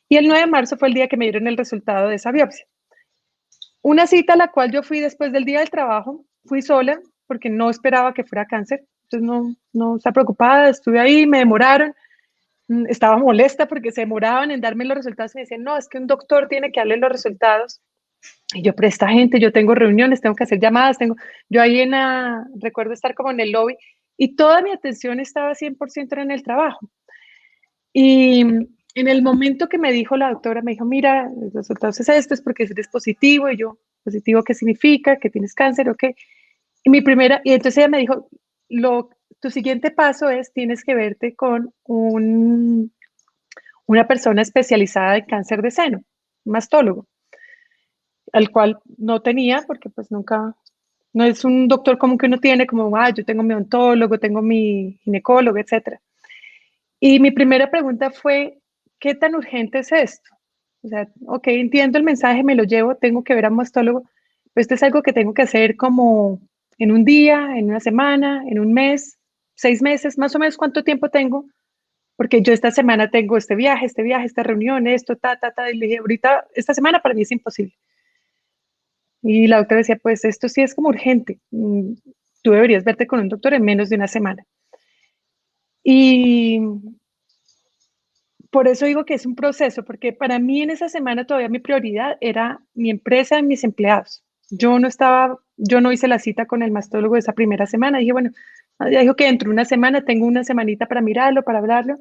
Y el 9 de marzo fue el día que me dieron el resultado de esa biopsia. Una cita a la cual yo fui después del día del trabajo, fui sola porque no esperaba que fuera cáncer. Entonces no estaba preocupada, estuve ahí, me demoraron. Estaba molesta porque se demoraban en darme los resultados y me decían, no, es que un doctor tiene que darle los resultados. Y yo, pero esta gente, yo tengo reuniones, tengo que hacer llamadas, yo ahí recuerdo estar como en el lobby y toda mi atención estaba 100% en el trabajo. Y en el momento que me dijo la doctora, me dijo, mira, el resultado es esto, es porque eres positivo. Y yo, ¿positivo qué significa? ¿Que tienes cáncer o qué? Y entonces ella me dijo, tu siguiente paso es, tienes que verte con una persona especializada en cáncer de seno, un mastólogo, al cual no tenía porque pues nunca, no es un doctor como que uno tiene, como, yo tengo mi odontólogo, tengo mi ginecólogo, etcétera. Y mi primera pregunta fue, ¿qué tan urgente es esto? O sea, ok, entiendo el mensaje, me lo llevo, tengo que ver a un mastólogo, pero esto es algo que tengo que hacer como en un día, en una semana, en un mes, 6 meses, más o menos cuánto tiempo tengo, porque yo esta semana tengo este viaje, esta reunión, esto, y le dije, ahorita, esta semana para mí es imposible. Y la doctora decía, pues esto sí es como urgente, tú deberías verte con un doctor en menos de una semana. Y por eso digo que es un proceso, porque para mí en esa semana todavía mi prioridad era mi empresa y mis empleados. Yo no hice la cita con el mastólogo esa primera semana. Dije, bueno, ya dijo que dentro de una semana tengo una semanita para mirarlo, para hablarlo.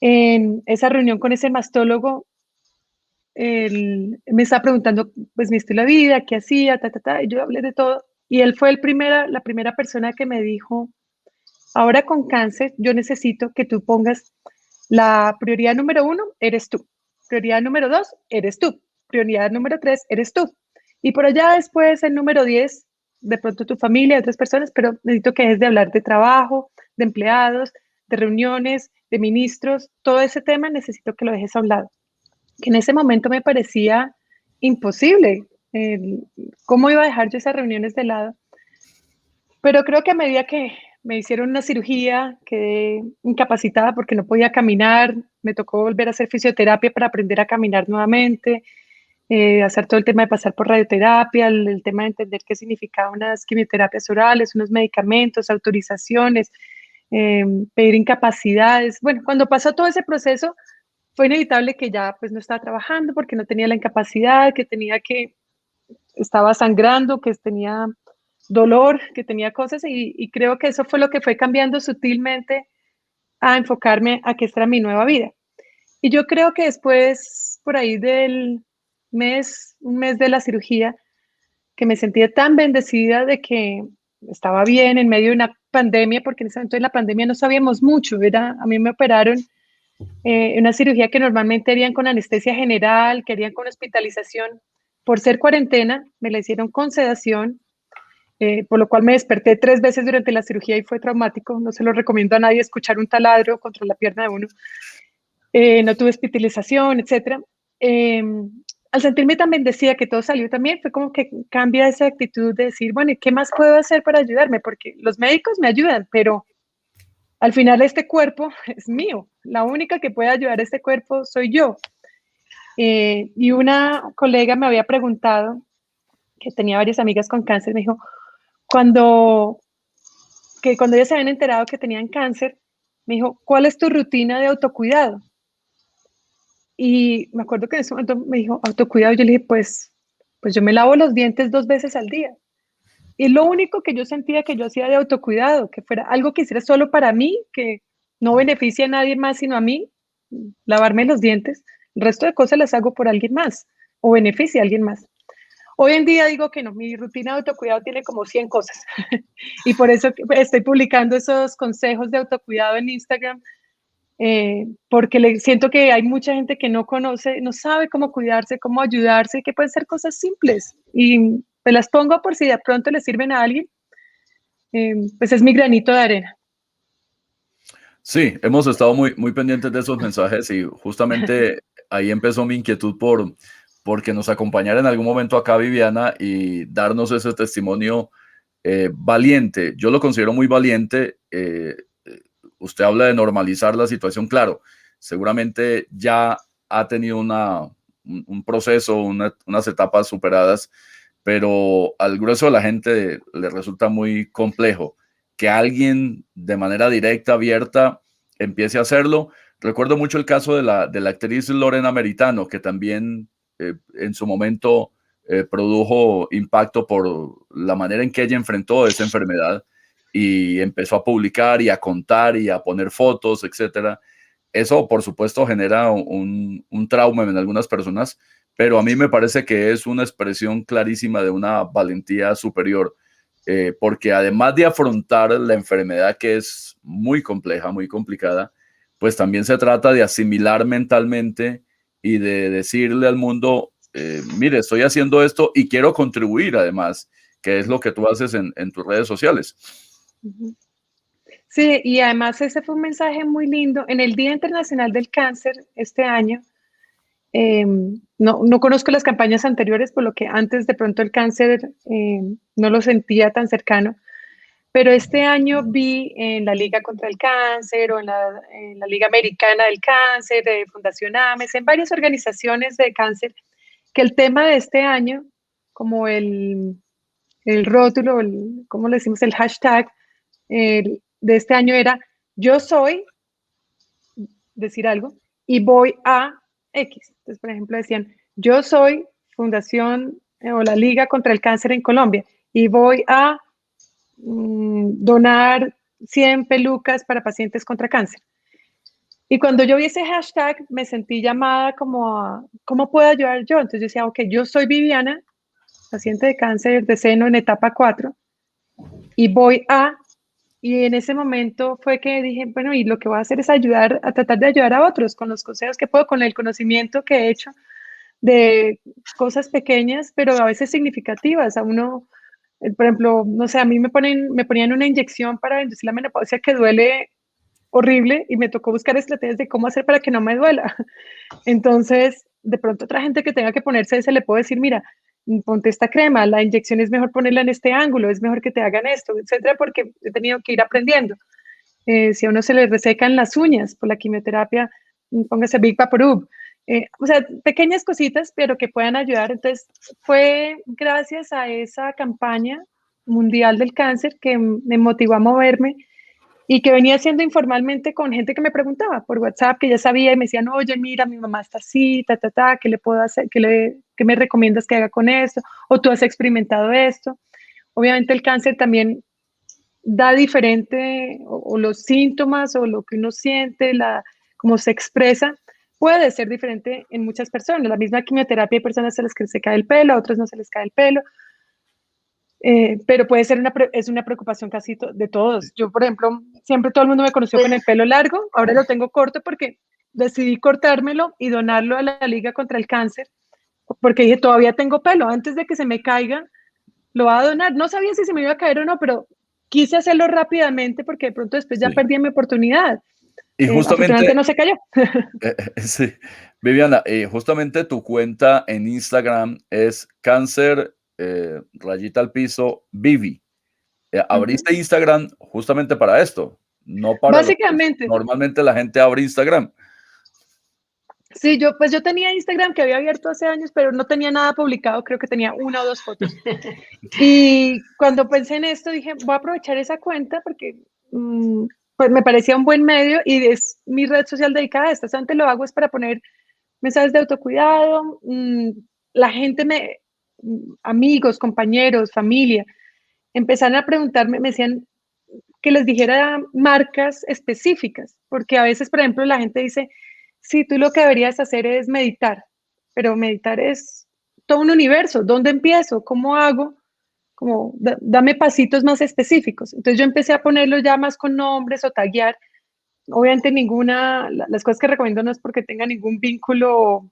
En esa reunión con ese mastólogo, él me estaba preguntando, pues, mi estilo de vida, qué hacía, y yo hablé de todo. Y él fue la primera persona que me dijo, ahora con cáncer, yo necesito que tú pongas la prioridad número 1, eres tú. Prioridad número 2, eres tú. Prioridad número 3, eres tú. Y por allá después, el número 10, de pronto tu familia, de otras personas, pero necesito que dejes de hablar de trabajo, de empleados, de reuniones, de ministros, todo ese tema necesito que lo dejes a un lado. Que en ese momento me parecía imposible. ¿Cómo iba a dejar yo esas reuniones de lado? Pero creo que a medida que me hicieron una cirugía, quedé incapacitada porque no podía caminar, me tocó volver a hacer fisioterapia para aprender a caminar nuevamente, hacer todo el tema de pasar por radioterapia, el tema de entender qué significaban unas quimioterapias orales, unos medicamentos, autorizaciones, pedir incapacidades. Bueno, cuando pasó todo ese proceso, fue inevitable que ya pues no estaba trabajando porque no tenía la incapacidad, estaba sangrando, que tenía dolor, que tenía cosas y creo que eso fue lo que fue cambiando sutilmente a enfocarme a que esta era mi nueva vida. Y yo creo que después, por ahí un mes de la cirugía, que me sentía tan bendecida de que estaba bien en medio de una pandemia, porque en ese momento de la pandemia no sabíamos mucho, a mí me operaron una cirugía que normalmente harían con anestesia general, que harían con hospitalización. Por ser cuarentena, me la hicieron con sedación, por lo cual me desperté 3 veces durante la cirugía y fue traumático. No se lo recomiendo a nadie escuchar un taladro contra la pierna de uno. No tuve hospitalización, etc. Al sentirme tan bendecida que todo salió también, fue como que cambia esa actitud de decir, bueno, ¿y qué más puedo hacer para ayudarme? Porque los médicos me ayudan, pero al final este cuerpo es mío. La única que puede ayudar a este cuerpo soy yo. Y una colega me había preguntado, que tenía varias amigas con cáncer, me dijo, cuando ellas se habían enterado que tenían cáncer, me dijo, ¿cuál es tu rutina de autocuidado? Y me acuerdo que en ese momento me dijo, autocuidado, yo le dije, pues yo me lavo los dientes 2 veces al día. Y lo único que yo sentía que yo hacía de autocuidado, que fuera algo que hiciera solo para mí, que no beneficie a nadie más sino a mí, lavarme los dientes. El resto de cosas las hago por alguien más o beneficia a alguien más. Hoy en día digo que no, mi rutina de autocuidado tiene como 100 cosas y por eso estoy publicando esos consejos de autocuidado en Instagram, porque siento que hay mucha gente que no conoce, no sabe cómo cuidarse, cómo ayudarse, que pueden ser cosas simples y me las pongo por si de pronto le sirven a alguien, pues es mi granito de arena. Sí, hemos estado muy pendientes de esos mensajes y justamente ahí empezó mi inquietud porque nos acompañara en algún momento acá Viviana y darnos ese testimonio valiente. Yo lo considero muy valiente. Usted habla de normalizar la situación, claro, seguramente ya ha tenido un proceso, unas etapas superadas, pero al grueso de la gente le resulta muy complejo que alguien de manera directa, abierta, empiece a hacerlo. Recuerdo mucho el caso de la actriz Lorena Meritano, que también en su momento produjo impacto por la manera en que ella enfrentó esa enfermedad y empezó a publicar y a contar y a poner fotos, etcétera. Eso, por supuesto, genera un trauma en algunas personas, pero a mí me parece que es una expresión clarísima de una valentía superior, porque además de afrontar la enfermedad, que es muy compleja, muy complicada, pues también se trata de asimilar mentalmente y de decirle al mundo, mire, estoy haciendo esto y quiero contribuir además, que es lo que tú haces en tus redes sociales. Sí, y además ese fue un mensaje muy lindo. En el Día Internacional del Cáncer este año, no conozco las campañas anteriores, por lo que antes de pronto el cáncer no lo sentía tan cercano, pero este año vi en la Liga contra el Cáncer o en la Liga Americana del Cáncer, de Fundación AMES, en varias organizaciones de cáncer, que el tema de este año, como el rótulo, ¿cómo le decimos? El hashtag de este año era yo soy, decir algo, y voy a X. Entonces, por ejemplo, decían yo soy Fundación o la Liga contra el Cáncer en Colombia y voy a donar 100 pelucas para pacientes contra cáncer. Y cuando yo vi ese hashtag, me sentí llamada como ¿cómo puedo ayudar yo? Entonces yo decía, ok, yo soy Viviana, paciente de cáncer de seno en etapa 4, y y en ese momento fue que dije, bueno, y lo que voy a hacer es tratar de ayudar a otros con los consejos que puedo, con el conocimiento que he hecho de cosas pequeñas, pero a veces significativas. A uno Por ejemplo, no sé, a mí me ponían una inyección para inducir la menopausia que duele horrible y me tocó buscar estrategias de cómo hacer para que no me duela. Entonces, de pronto otra gente que tenga que ponerse se le puedo decir, mira, ponte esta crema, la inyección es mejor ponerla en este ángulo, es mejor que te hagan esto, etcétera, porque he tenido que ir aprendiendo. Si a uno se le resecan las uñas por la quimioterapia, póngase Big Vaporub. O sea, pequeñas cositas, pero que puedan ayudar. Entonces, fue gracias a esa campaña mundial del cáncer que me motivó a moverme y que venía haciendo informalmente con gente que me preguntaba por WhatsApp, que ya sabía y me decían, oye, mira, mi mamá está así, ¿qué le puedo hacer? ¿Qué me recomiendas que haga con esto? O tú has experimentado esto. Obviamente el cáncer también da diferente, o los síntomas, o lo que uno siente, cómo se expresa, puede ser diferente en muchas personas. La misma quimioterapia, hay personas a las que se cae el pelo, a otras no se les cae el pelo. Pero puede ser es una preocupación casi de todos. Yo, por ejemplo, siempre todo el mundo me conoció con el pelo largo, ahora lo tengo corto porque decidí cortármelo y donarlo a la Liga contra el Cáncer, porque dije, todavía tengo pelo, antes de que se me caiga, lo voy a donar. No sabía si se me iba a caer o no, pero quise hacerlo rápidamente porque de pronto después ya Sí. perdí mi oportunidad. Y justamente, afortunadamente no se cayó. sí, Viviana, justamente tu cuenta en Instagram es cáncer, rayita al piso, Vivi. Abriste Instagram justamente para esto, no para lo que Básicamente, normalmente la gente abre Instagram. sí, yo tenía Instagram que había abierto hace años, pero no tenía nada publicado, creo que tenía 1 o 2 fotos. Y cuando pensé en esto, dije, voy a aprovechar esa cuenta porque pues me parecía un buen medio y es mi red social dedicada a esto. Solamente lo hago es para poner mensajes de autocuidado. La gente amigos, compañeros, familia, empezaron a preguntarme, me decían que les dijera marcas específicas, porque a veces, por ejemplo, la gente dice, sí, tú lo que deberías hacer es meditar, pero meditar es todo un universo. ¿Dónde empiezo? ¿Cómo hago? Como dame pasitos más específicos. Entonces yo empecé a ponerlo ya más con nombres o taguear. Obviamente las cosas que recomiendo no es porque tenga ningún vínculo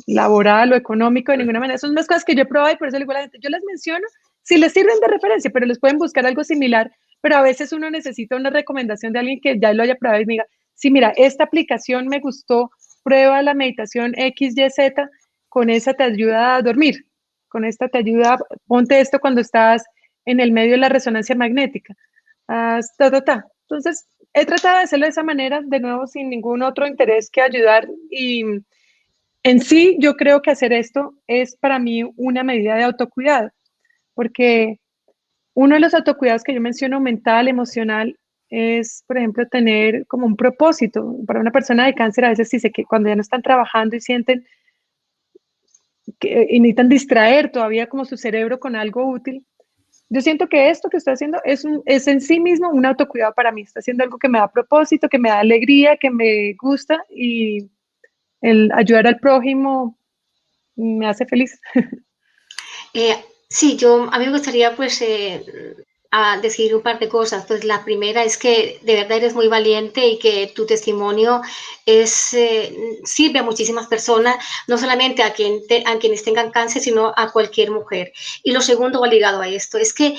laboral o económico de ninguna manera. Son unas cosas que yo he probado y por eso le digo a la gente, yo las menciono si les sirven de referencia, pero les pueden buscar algo similar. Pero a veces uno necesita una recomendación de alguien que ya lo haya probado y me diga, sí, mira, esta aplicación me gustó, prueba la meditación XYZ, con esa te ayuda a dormir, con esta te ayuda, ponte esto cuando estás en el medio de la resonancia magnética. Entonces, he tratado de hacerlo de esa manera, de nuevo, sin ningún otro interés que ayudar. Y en sí, yo creo que hacer esto es para mí una medida de autocuidado, porque uno de los autocuidados que yo menciono, mental, emocional, es, por ejemplo, tener como un propósito. Para una persona de cáncer, a veces dice que cuando ya no están trabajando y sienten y necesitan distraer todavía como su cerebro con algo útil. Yo siento que esto que estoy haciendo es en sí mismo un autocuidado para mí. Estoy haciendo algo que me da propósito, que me da alegría, que me gusta, y el ayudar al prójimo me hace feliz. Sí, a mí me gustaría pues a decir un par de cosas. Pues la primera es que de verdad eres muy valiente y que tu testimonio sirve a muchísimas personas, no solamente a quienes tengan cáncer, sino a cualquier mujer. Y lo segundo ligado a esto es que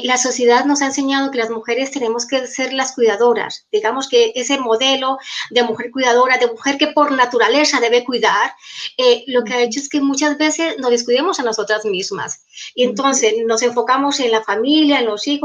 la sociedad nos ha enseñado que las mujeres tenemos que ser las cuidadoras. Digamos que ese modelo de mujer cuidadora, de mujer que por naturaleza debe cuidar, lo que ha hecho es que muchas veces nos descuidemos a nosotras mismas. Y entonces nos enfocamos en la familia, en los hijos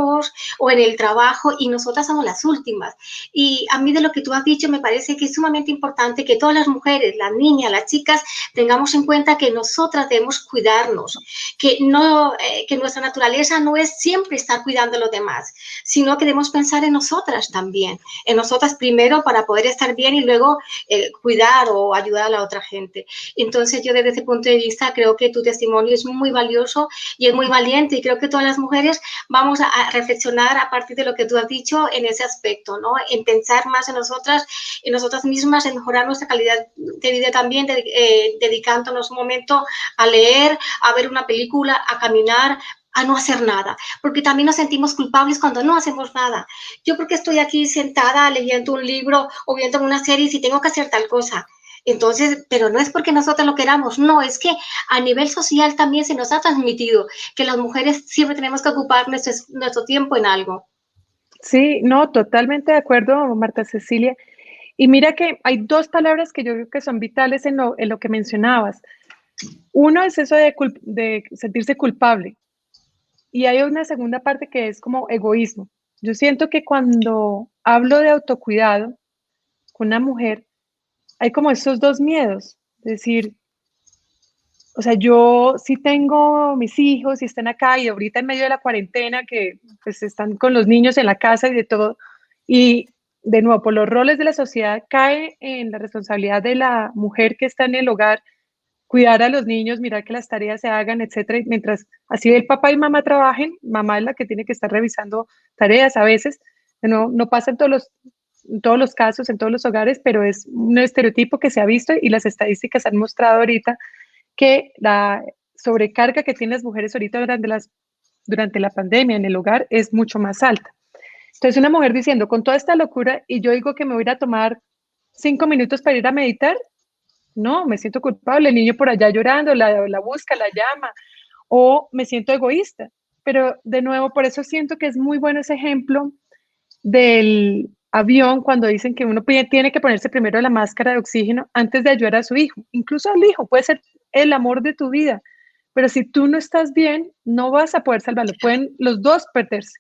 o en el trabajo y nosotras somos las últimas. Y a mí de lo que tú has dicho me parece que es sumamente importante que todas las mujeres, las niñas, las chicas, tengamos en cuenta que nosotras debemos cuidarnos, que nuestra naturaleza no es siempre estar cuidando a los demás, sino que debemos pensar en nosotras también, en nosotras primero para poder estar bien y luego cuidar o ayudar a la otra gente. Entonces yo desde ese punto de vista creo que tu testimonio es muy valioso y es muy valiente y creo que todas las mujeres vamos a reflexionar a partir de lo que tú has dicho en ese aspecto, ¿no? En pensar más en nosotras mismas, en mejorar nuestra calidad de vida también, dedicándonos un momento a leer, a ver una película, a caminar, a no hacer nada, porque también nos sentimos culpables cuando no hacemos nada. Yo porque estoy aquí sentada leyendo un libro o viendo una serie si tengo que hacer tal cosa. Entonces, pero no es porque nosotros lo queramos, no, es que a nivel social también se nos ha transmitido que las mujeres siempre tenemos que ocupar nuestro tiempo en algo. Sí, no, totalmente de acuerdo, Marta Cecilia. Y mira que hay dos palabras que yo creo que son vitales en lo que mencionabas. Uno es eso de sentirse culpable. Y hay una segunda parte que es como egoísmo. Yo siento que cuando hablo de autocuidado con una mujer, hay como esos dos miedos. Es decir, o sea, yo sí tengo mis hijos y están acá y ahorita en medio de la cuarentena que pues están con los niños en la casa y de todo. Y de nuevo, por los roles de la sociedad, cae en la responsabilidad de la mujer que está en el hogar cuidar a los niños, mirar que las tareas se hagan, etcétera. Y mientras así el papá y mamá trabajen, mamá es la que tiene que estar revisando tareas a veces. No pasa en todos los casos, en todos los hogares, pero es un estereotipo que se ha visto y las estadísticas han mostrado ahorita que la sobrecarga que tienen las mujeres ahorita durante la pandemia en el hogar es mucho más alta. Entonces una mujer diciendo, con toda esta locura, y yo digo que me voy a ir a tomar 5 minutos para ir a meditar, no, me siento culpable, el niño por allá llorando, la busca, la llama, o me siento egoísta. Pero de nuevo, por eso siento que es muy bueno ese ejemplo del avión cuando dicen que uno tiene que ponerse primero la máscara de oxígeno antes de ayudar a su hijo. Incluso al hijo, puede ser el amor de tu vida, pero si tú no estás bien, no vas a poder salvarlo. Pueden los dos perderse.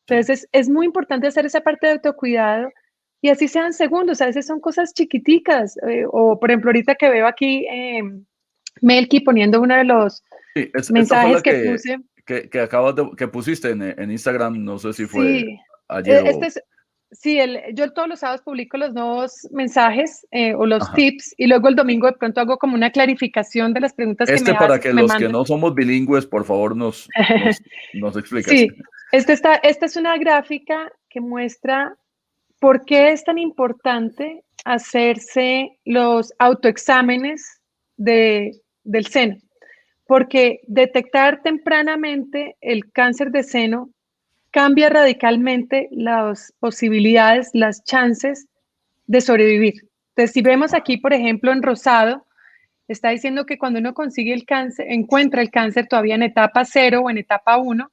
Entonces es muy importante hacer esa parte de autocuidado y así sean segundos, a veces son cosas chiquiticas, o por ejemplo ahorita que veo aquí Melqui poniendo uno de los Sí, esta fue mensajes la que puse. que pusiste en Instagram, no sé si fue Sí, ayer este o... es, sí, yo todos los sábados publico los nuevos mensajes o los Ajá. tips y luego el domingo de pronto hago como una clarificación de las preguntas que me Este para hacen, que me los que mandan. no somos bilingües, por favor, nos explicas. Sí, esta es una gráfica que muestra por qué es tan importante hacerse los autoexámenes del seno. Porque detectar tempranamente el cáncer de seno cambia radicalmente las posibilidades, las chances de sobrevivir. Entonces, si vemos aquí, por ejemplo, en rosado, está diciendo que cuando uno consigue el cáncer, encuentra el cáncer todavía en etapa 0 o en etapa 1,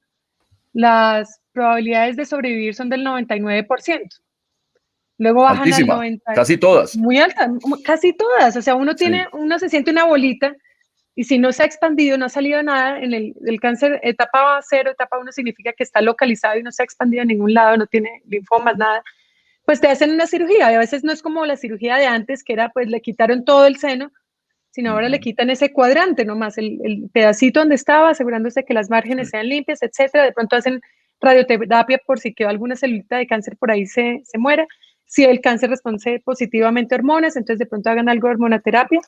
las probabilidades de sobrevivir son del 99%. Luego bajan al Altísima, 90, casi todas. muy alta, casi todas. O sea, Sí. uno se siente una bolita y si no se ha expandido, no ha salido nada, en el cáncer etapa 0, etapa 1 significa que está localizado y no se ha expandido a ningún lado, no tiene linfomas, nada, pues te hacen una cirugía. Y a veces no es como la cirugía de antes, que era pues le quitaron todo el seno, sino ahora le quitan ese cuadrante nomás, el pedacito donde estaba, asegurándose que las márgenes sean limpias, etcétera. De pronto hacen radioterapia por si quedó alguna celulita de cáncer por ahí se muera. Si el cáncer responde positivamente a hormonas, entonces de pronto hagan algo de hormonoterapia.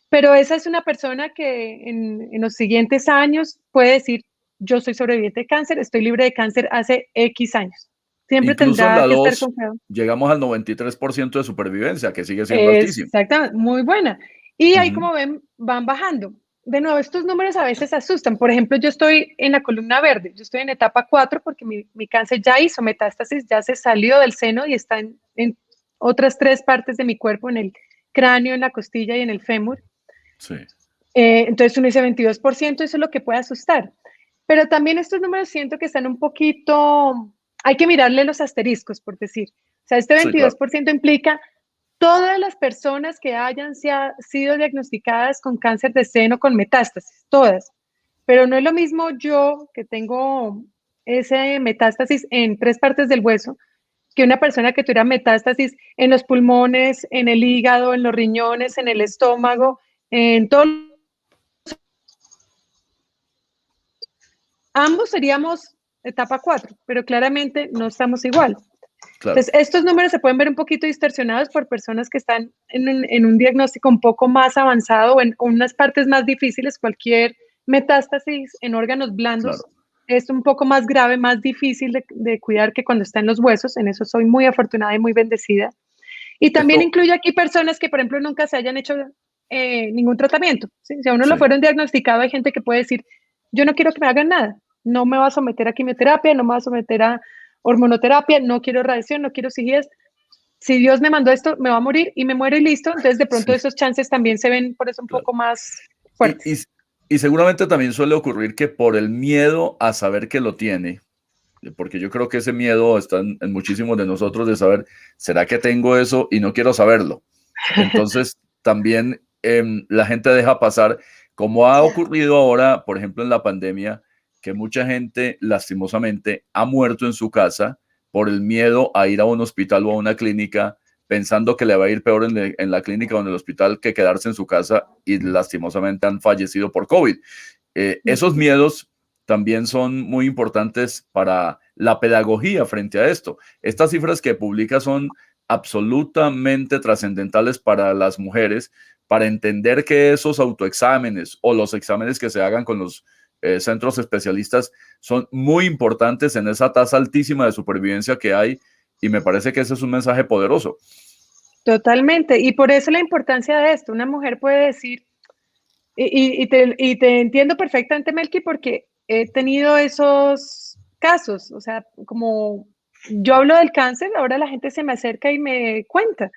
Pero esa es una persona que en los siguientes años puede decir, yo soy sobreviviente de cáncer, estoy libre de cáncer hace X años. Siempre Incluso en tendrá la que estar 2 confiado. llegamos al 93% de supervivencia, que sigue siendo altísimo. Exactamente, muy buena. Y ahí como ven, van bajando. De nuevo, estos números a veces asustan. Por ejemplo, yo estoy en la columna verde, yo estoy en etapa 4 porque mi cáncer ya hizo metástasis, ya se salió del seno y está en otras 3 partes de mi cuerpo, en el cráneo, en la costilla y en el fémur. Sí. Entonces uno dice 22%, eso es lo que puede asustar. Pero también estos números siento que están un poquito, hay que mirarle los asteriscos, por decir. O sea, este Sí, claro. 22% implica todas las personas que hayan sido diagnosticadas con cáncer de seno con metástasis, todas. Pero no es lo mismo yo que tengo ese metástasis en 3 partes del hueso que una persona que tuviera metástasis en los pulmones, en el hígado, en los riñones, en el estómago, en todo. Ambos seríamos etapa 4, pero claramente no estamos igual. Claro. Entonces, estos números se pueden ver un poquito distorsionados por personas que están en un diagnóstico un poco más avanzado o en unas partes más difíciles. Cualquier metástasis en órganos blandos Claro. es un poco más grave, más difícil de cuidar que cuando está en los huesos. En eso soy muy afortunada y muy bendecida. Y también incluye aquí personas que, por ejemplo, nunca se hayan hecho ningún tratamiento. ¿Sí? Si a uno lo fueron diagnosticado, hay gente que puede decir, yo no quiero que me hagan nada, no me va a someter a quimioterapia, no me va a someter a hormonoterapia, no quiero radiación, no quiero cirugías. si Dios me mandó esto, me va a morir y me muero y listo. Entonces, de pronto esos chances también se ven por eso un poco más fuertes. Y seguramente también suele ocurrir que por el miedo a saber que lo tiene, porque yo creo que ese miedo está en muchísimos de nosotros de saber, ¿será que tengo eso y no quiero saberlo? Entonces, también la gente deja pasar, como ha ocurrido ahora, por ejemplo, en la pandemia, que mucha gente lastimosamente ha muerto en su casa por el miedo a ir a un hospital o a una clínica pensando que le va a ir peor en la clínica o en el hospital que quedarse en su casa y lastimosamente han fallecido por COVID. Esos miedos también son muy importantes para la pedagogía frente a esto. Estas cifras que publica son absolutamente trascendentales para las mujeres, para entender que esos autoexámenes o los exámenes que se hagan con los centros especialistas son muy importantes en esa tasa altísima de supervivencia que hay, y me parece que ese es un mensaje poderoso. Totalmente, y por eso la importancia de esto. Una mujer puede decir, y te entiendo perfectamente, Melqui, porque he tenido esos casos, o sea, como yo hablo del cáncer, ahora la gente se me acerca y me cuenta.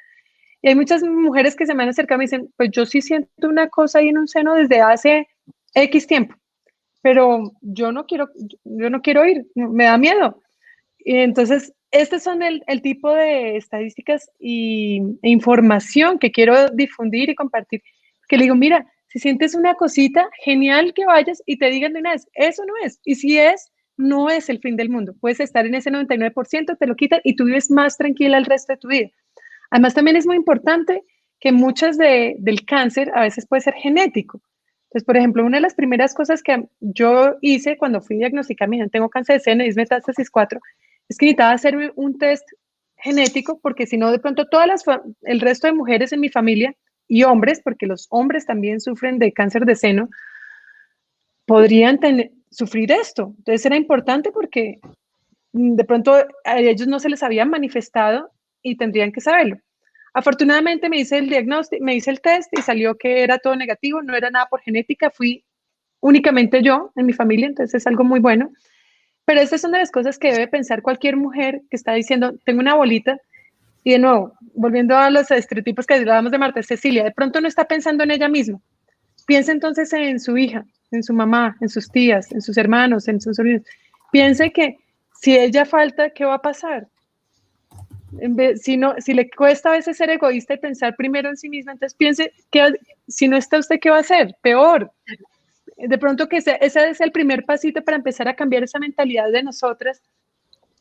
Y hay muchas mujeres que se me han acercado y me dicen, pues yo sí siento una cosa ahí en un seno desde hace X tiempo, pero yo no quiero ir, me da miedo. Y entonces, estos son el tipo de estadísticas e información que quiero difundir y compartir. Que le digo, mira, si sientes una cosita, genial que vayas y te digan de una vez, eso no es. Y si es, no es el fin del mundo. Puedes estar en ese 99%, te lo quitan y tú vives más tranquila el resto de tu vida. Además, también es muy importante que muchas del cáncer a veces puede ser genético. Entonces, por ejemplo, una de las primeras cosas que yo hice cuando fui diagnosticada, mira, tengo cáncer de seno y es metástasis 4, es que necesitaba hacerme un test genético, porque si no, de pronto el resto de mujeres en mi familia y hombres, porque los hombres también sufren de cáncer de seno, podrían sufrir esto. Entonces era importante porque de pronto a ellos no se les había manifestado y tendrían que saberlo. Afortunadamente me hice el diagnóstico, me hice el test y salió que era todo negativo, no era nada por genética, fui únicamente yo en mi familia, entonces es algo muy bueno. Pero esta es una de las cosas que debe pensar cualquier mujer que está diciendo, tengo una bolita, y de nuevo, volviendo a los estereotipos que hablábamos de Marta Cecilia, de pronto no está pensando en ella misma. Piensa entonces en su hija, en su mamá, en sus tías, en sus hermanos, en sus sobrinos. Piense que si ella falta, ¿qué va a pasar? Si le cuesta a veces ser egoísta y pensar primero en sí misma, entonces piense que si no está usted, ¿qué va a hacer? Peor. De pronto que ese es el primer pasito para empezar a cambiar esa mentalidad de nosotras,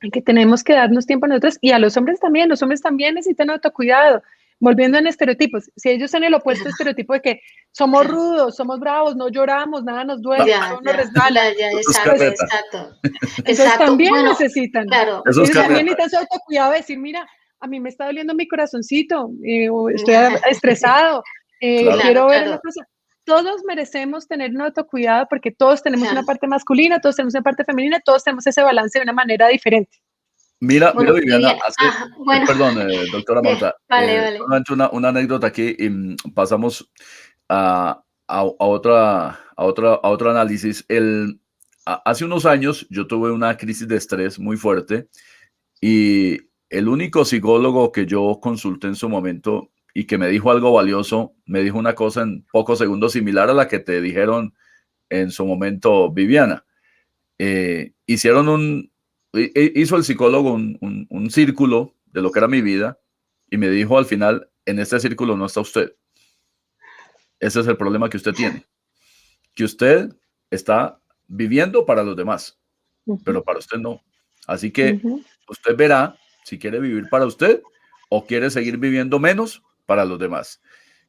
en que tenemos que darnos tiempo a nosotros y a los hombres también necesitan autocuidado. Volviendo en estereotipos, si ellos son el opuesto estereotipo de que somos rudos, somos bravos, no lloramos, nada nos duele, todo nos resbala. Exacto. Entonces también necesitan. Claro. Ellos también necesitan su autocuidado de decir, mira, a mí me está doliendo mi corazoncito, o estoy estresado, quiero ver una cosa. Todos merecemos tener un autocuidado porque todos tenemos una parte masculina, todos tenemos una parte femenina, todos tenemos ese balance de una manera diferente. Mira, Viviana, perdón, doctora Marta, vale. Una anécdota aquí y pasamos a otro análisis. Hace unos años yo tuve una crisis de estrés muy fuerte y el único psicólogo que yo consulté en su momento y que me dijo algo valioso, me dijo una cosa en pocos segundos similar a la que te dijeron en su momento, Viviana. Hizo el psicólogo un círculo de lo que era mi vida y me dijo al final, en este círculo no está usted. Ese es el problema que usted tiene. Que usted está viviendo para los demás, pero para usted no. Así que usted verá si quiere vivir para usted o quiere seguir viviendo menos para los demás.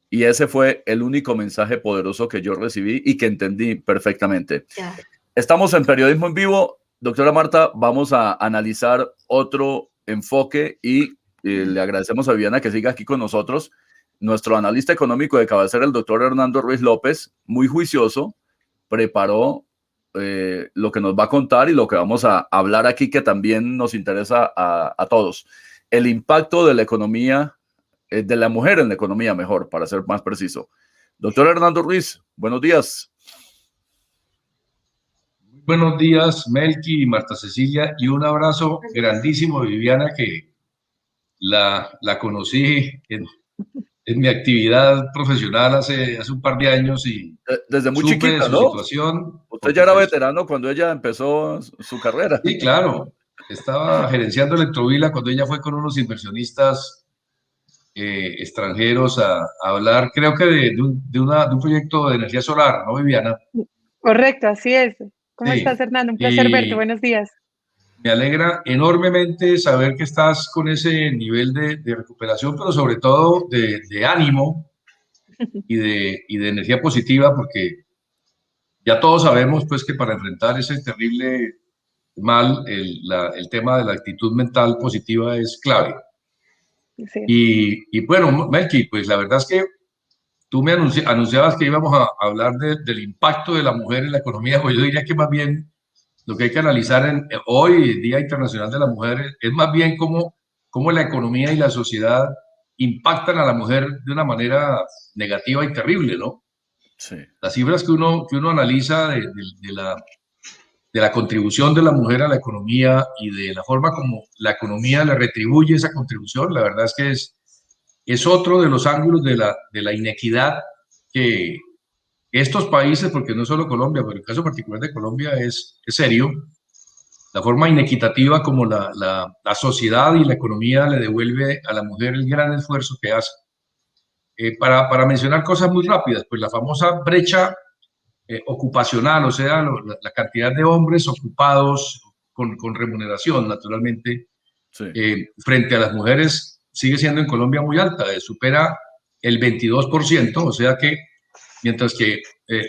Y ese fue el único mensaje poderoso que yo recibí y que entendí perfectamente. Estamos en Periodismo en Vivo. Doctora Marta, vamos a analizar otro enfoque y le agradecemos a Viviana que siga aquí con nosotros. Nuestro analista económico de cabecera, el doctor Hernando Ruiz López, muy juicioso, preparó lo que nos va a contar y lo que vamos a hablar aquí, que también nos interesa a todos. El impacto de la economía, de la mujer en la economía, mejor, para ser más preciso. Doctor Hernando Ruiz, buenos días. Buenos días, Melqui y Marta Cecilia, y un abrazo grandísimo, Viviana, que la conocí en mi actividad profesional hace un par de años y Desde muy supe de chiquita, su ¿no? situación. Usted ya era veterano cuando ella empezó su carrera. Sí, claro. Estaba gerenciando Electrovila cuando ella fue con unos inversionistas extranjeros a hablar, creo que de un proyecto de energía solar, ¿no, Viviana? Correcto, así es. ¿Cómo estás, Sí. Hernando? Un placer verte. Y Buenos días. me alegra enormemente saber que estás con ese nivel de recuperación, pero sobre todo de ánimo y de energía positiva, porque ya todos sabemos pues, que para enfrentar ese terrible mal, el tema de la actitud mental positiva es clave. Sí. Y bueno, Melqui, pues la verdad es que tú me anunciabas que íbamos a hablar del impacto de la mujer en la economía, pues yo diría que más bien lo que hay que analizar hoy, Día Internacional de la Mujer, es más bien cómo la economía y la sociedad impactan a la mujer de una manera negativa y terrible, ¿no? Sí. Las cifras que uno analiza de la contribución de la mujer a la economía y de la forma como la economía le retribuye esa contribución, la verdad es que es otro de los ángulos de la inequidad que estos países, porque no solo Colombia, pero el caso particular de Colombia es serio, la forma inequitativa como la sociedad y la economía le devuelve a la mujer el gran esfuerzo que hace. Para mencionar cosas muy rápidas, pues la famosa brecha ocupacional, o sea, la cantidad de hombres ocupados con remuneración, naturalmente, Sí. frente a las mujeres sigue siendo en Colombia muy alta, supera el 22%, o sea que mientras que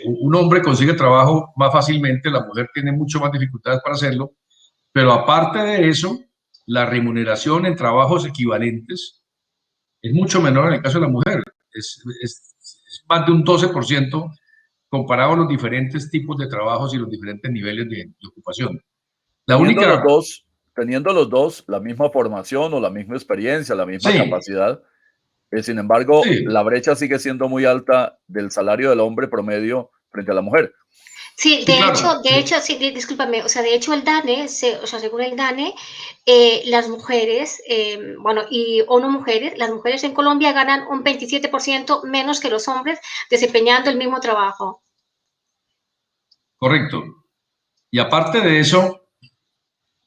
un hombre consigue trabajo más fácilmente, la mujer tiene mucho más dificultades para hacerlo, pero aparte de eso, la remuneración en trabajos equivalentes es mucho menor en el caso de la mujer, es más de un 12% comparado a los diferentes tipos de trabajos y los diferentes niveles de ocupación. Teniendo los dos la misma formación o la misma experiencia, la misma Sí. capacidad, sin embargo, Sí. la brecha sigue siendo muy alta del salario del hombre promedio frente a la mujer. Sí, Sí, claro. de hecho, sí, discúlpame, o sea, de hecho el DANE, o sea, según el DANE, las mujeres, bueno, o no mujeres, las mujeres en Colombia ganan un 27% menos que los hombres desempeñando el mismo trabajo. Correcto. Y aparte de eso,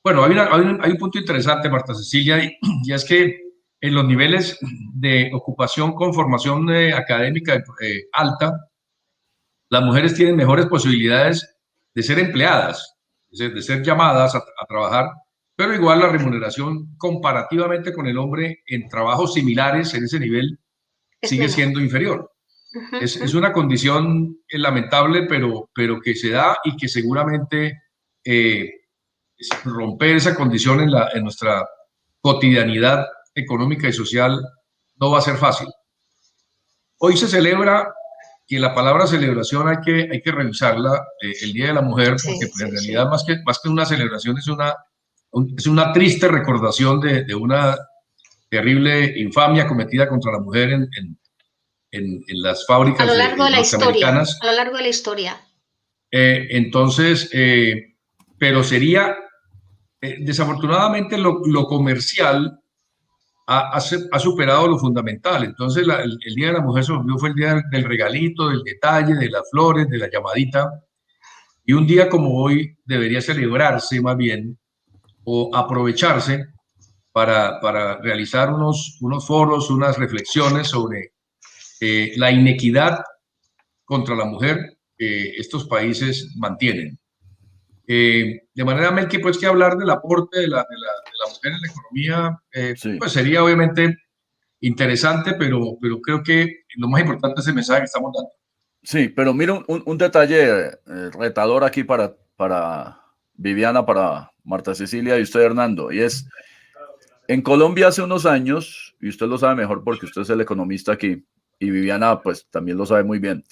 bueno, hay un punto interesante, Marta Cecilia, y es que en los niveles de ocupación con formación académica alta, las mujeres tienen mejores posibilidades de ser empleadas, de ser llamadas a trabajar, pero igual la remuneración comparativamente con el hombre en trabajos similares en ese nivel Es sigue menor. siendo inferior. Ujú, Es una condición lamentable, pero que se da y que seguramente romper esa condición en nuestra cotidianidad económica y social no va a ser fácil. Hoy se celebra, y la palabra celebración hay que revisarla, el Día de la Mujer, porque sí, pues, en sí, realidad más que una celebración es una triste recordación de una terrible infamia cometida contra la mujer en las A fábricas lo largo de la historia, norteamericanas. a lo largo de la historia. Entonces, pero sería, desafortunadamente, lo comercial ha superado lo fundamental. Entonces, el Día de la Mujer se volvió, fue el día del regalito, del detalle, de las flores, de la llamadita. Y un día como hoy debería celebrarse más bien o aprovecharse para realizar unos foros, unas reflexiones sobre la inequidad contra la mujer que estos países mantienen. De manera, Melqui, pues que hablar del aporte de la mujer en la economía, Sí. pues sería obviamente interesante, pero creo que lo más importante es el mensaje que estamos dando. Sí, pero mira un detalle retador aquí para Viviana, para Marta Cecilia y usted, Hernando, y es, en Colombia hace unos años, y usted lo sabe mejor porque usted es el economista aquí, y Viviana pues también lo sabe muy bien,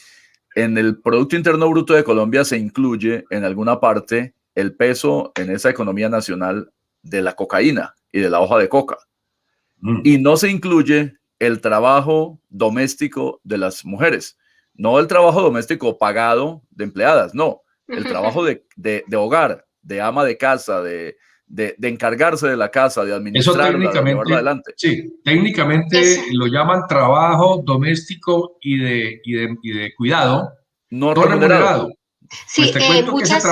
en el Producto Interno Bruto de Colombia se incluye en alguna parte el peso en esa economía nacional de la cocaína y de la hoja de coca. Y no se incluye el trabajo doméstico de las mujeres. No el trabajo doméstico pagado de empleadas, no. El trabajo de hogar, de ama de casa, de de encargarse de la casa, de Eso administrarla, de llevarla técnicamente, adelante. sí, técnicamente Eso. lo llaman trabajo doméstico y de cuidado No no remunerado. remunerado. Sí, Pues te cuento que muchas.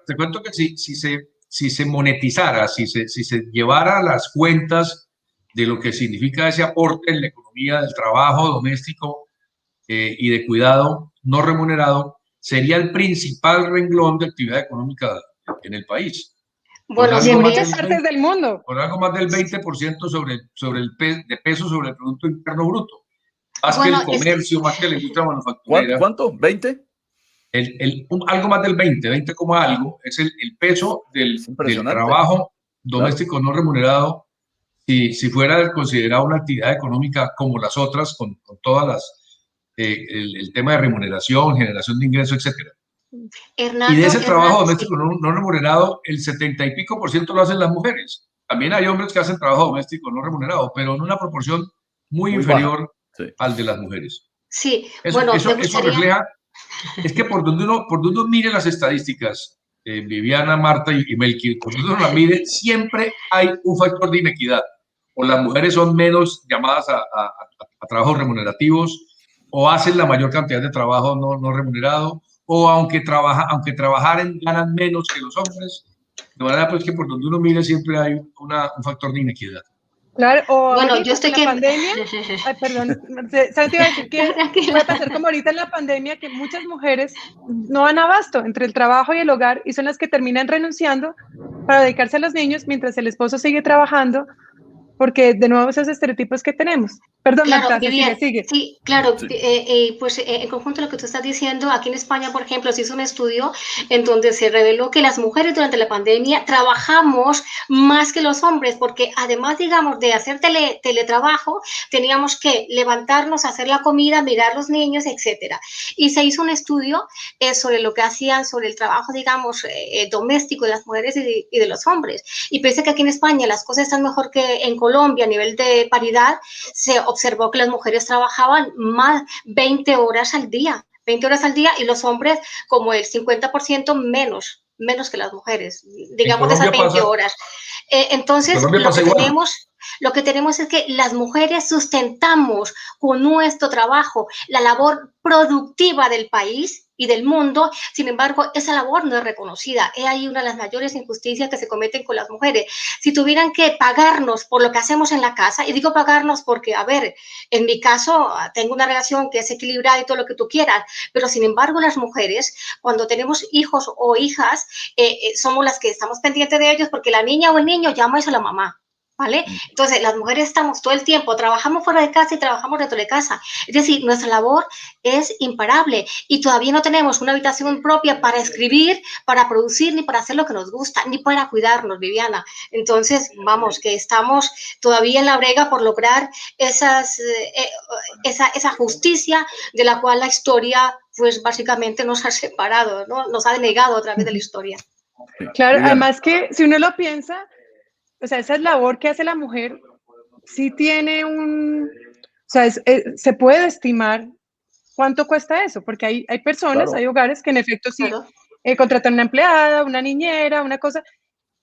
te cuento que si se monetizara, si se llevara las cuentas de lo que significa ese aporte en la economía del trabajo doméstico y de cuidado no remunerado, sería el principal renglón de actividad económica en el país. Con Bueno, Y en algo más sobre muchas del eso. partes del mundo. con algo más del 20% de peso sobre el Producto Interno Bruto. Más que Bueno, el comercio, más que la industria manufacturera. ¿Cuánto? ¿20? Algo más del 20 como algo, es el peso Es del impresionante. trabajo Claro. doméstico no remunerado, si fuera considerado una actividad económica como las otras, con todas el tema de remuneración, generación de ingresos, etcétera. Y de ese trabajo Sí. doméstico no remunerado, el 70 y pico por ciento lo hacen las mujeres. También hay hombres que hacen trabajo doméstico no remunerado, pero en una proporción muy Muy baja. inferior Sí. al de las mujeres. Sí, Eso, bueno, eso, me eso gustaría. refleja, es que por donde uno mire las estadísticas, Viviana, Marta y Melqui, por donde uno las mire, siempre hay un factor de inequidad. O las mujeres son menos llamadas a trabajos remunerativos, o hacen la mayor cantidad de trabajo no remunerado, o aunque trabajaran ganan menos que los hombres. De manera pues que por donde uno mire siempre hay un factor de inequidad. Claro, o Bueno, yo ahorita estoy con la que. pandemia, ay, perdón, ¿sabes? Te iba a decir que Tranquila. puede pasar como ahorita en la pandemia, que muchas mujeres no dan abasto entre el trabajo y el hogar y son las que terminan renunciando para dedicarse a los niños mientras el esposo sigue trabajando, porque de nuevo esos estereotipos que tenemos. Perdón, Claro, Marta, Vivian, sigue. sí, claro, Sí. pues en conjunto a lo que tú estás diciendo, aquí en España, por ejemplo, se hizo un estudio en donde se reveló que las mujeres durante la pandemia trabajamos más que los hombres, porque además, digamos, de hacer teletrabajo, teníamos que levantarnos, hacer la comida, mirar los niños, etcétera. Y se hizo un estudio sobre lo que hacían, sobre el trabajo, digamos, doméstico de las mujeres y de los hombres. Y pese a que aquí en España las cosas están mejor que en Colombia a nivel de paridad, se observó que las mujeres trabajaban más 20 horas al día, 20 horas al día, y los hombres como el 50% menos que las mujeres, En digamos de esas Colombia 20 pasa, horas. en Entonces, Colombia pasa igual. lo que tenemos es que las mujeres sustentamos con nuestro trabajo la labor productiva del país y del mundo. Sin embargo, esa labor no es reconocida. Es ahí una de las mayores injusticias que se cometen con las mujeres. Si tuvieran que pagarnos por lo que hacemos en la casa, y digo pagarnos porque, a ver, en mi caso tengo una relación que es equilibrada y todo lo que tú quieras, pero sin embargo las mujeres, cuando tenemos hijos o hijas, somos las que estamos pendientes de ellos porque la niña o el niño llama a la mamá. ¿Vale? Entonces, las mujeres estamos todo el tiempo, trabajamos fuera de casa y trabajamos dentro de casa. Es decir, nuestra labor es imparable y todavía no tenemos una habitación propia para escribir, para producir, ni para hacer lo que nos gusta, ni para cuidarnos, Viviana. Entonces, vamos, que estamos todavía en la brega por lograr esa justicia de la cual la historia, pues básicamente nos ha separado, ¿no? Nos ha denegado a través de la historia. Claro, Viviana. además que si uno lo piensa, o sea, esa labor que hace la mujer sí tiene o sea, se puede estimar cuánto cuesta eso, porque hay personas, Claro. hay hogares que en efecto sí Claro. contratan una empleada, una niñera, una cosa,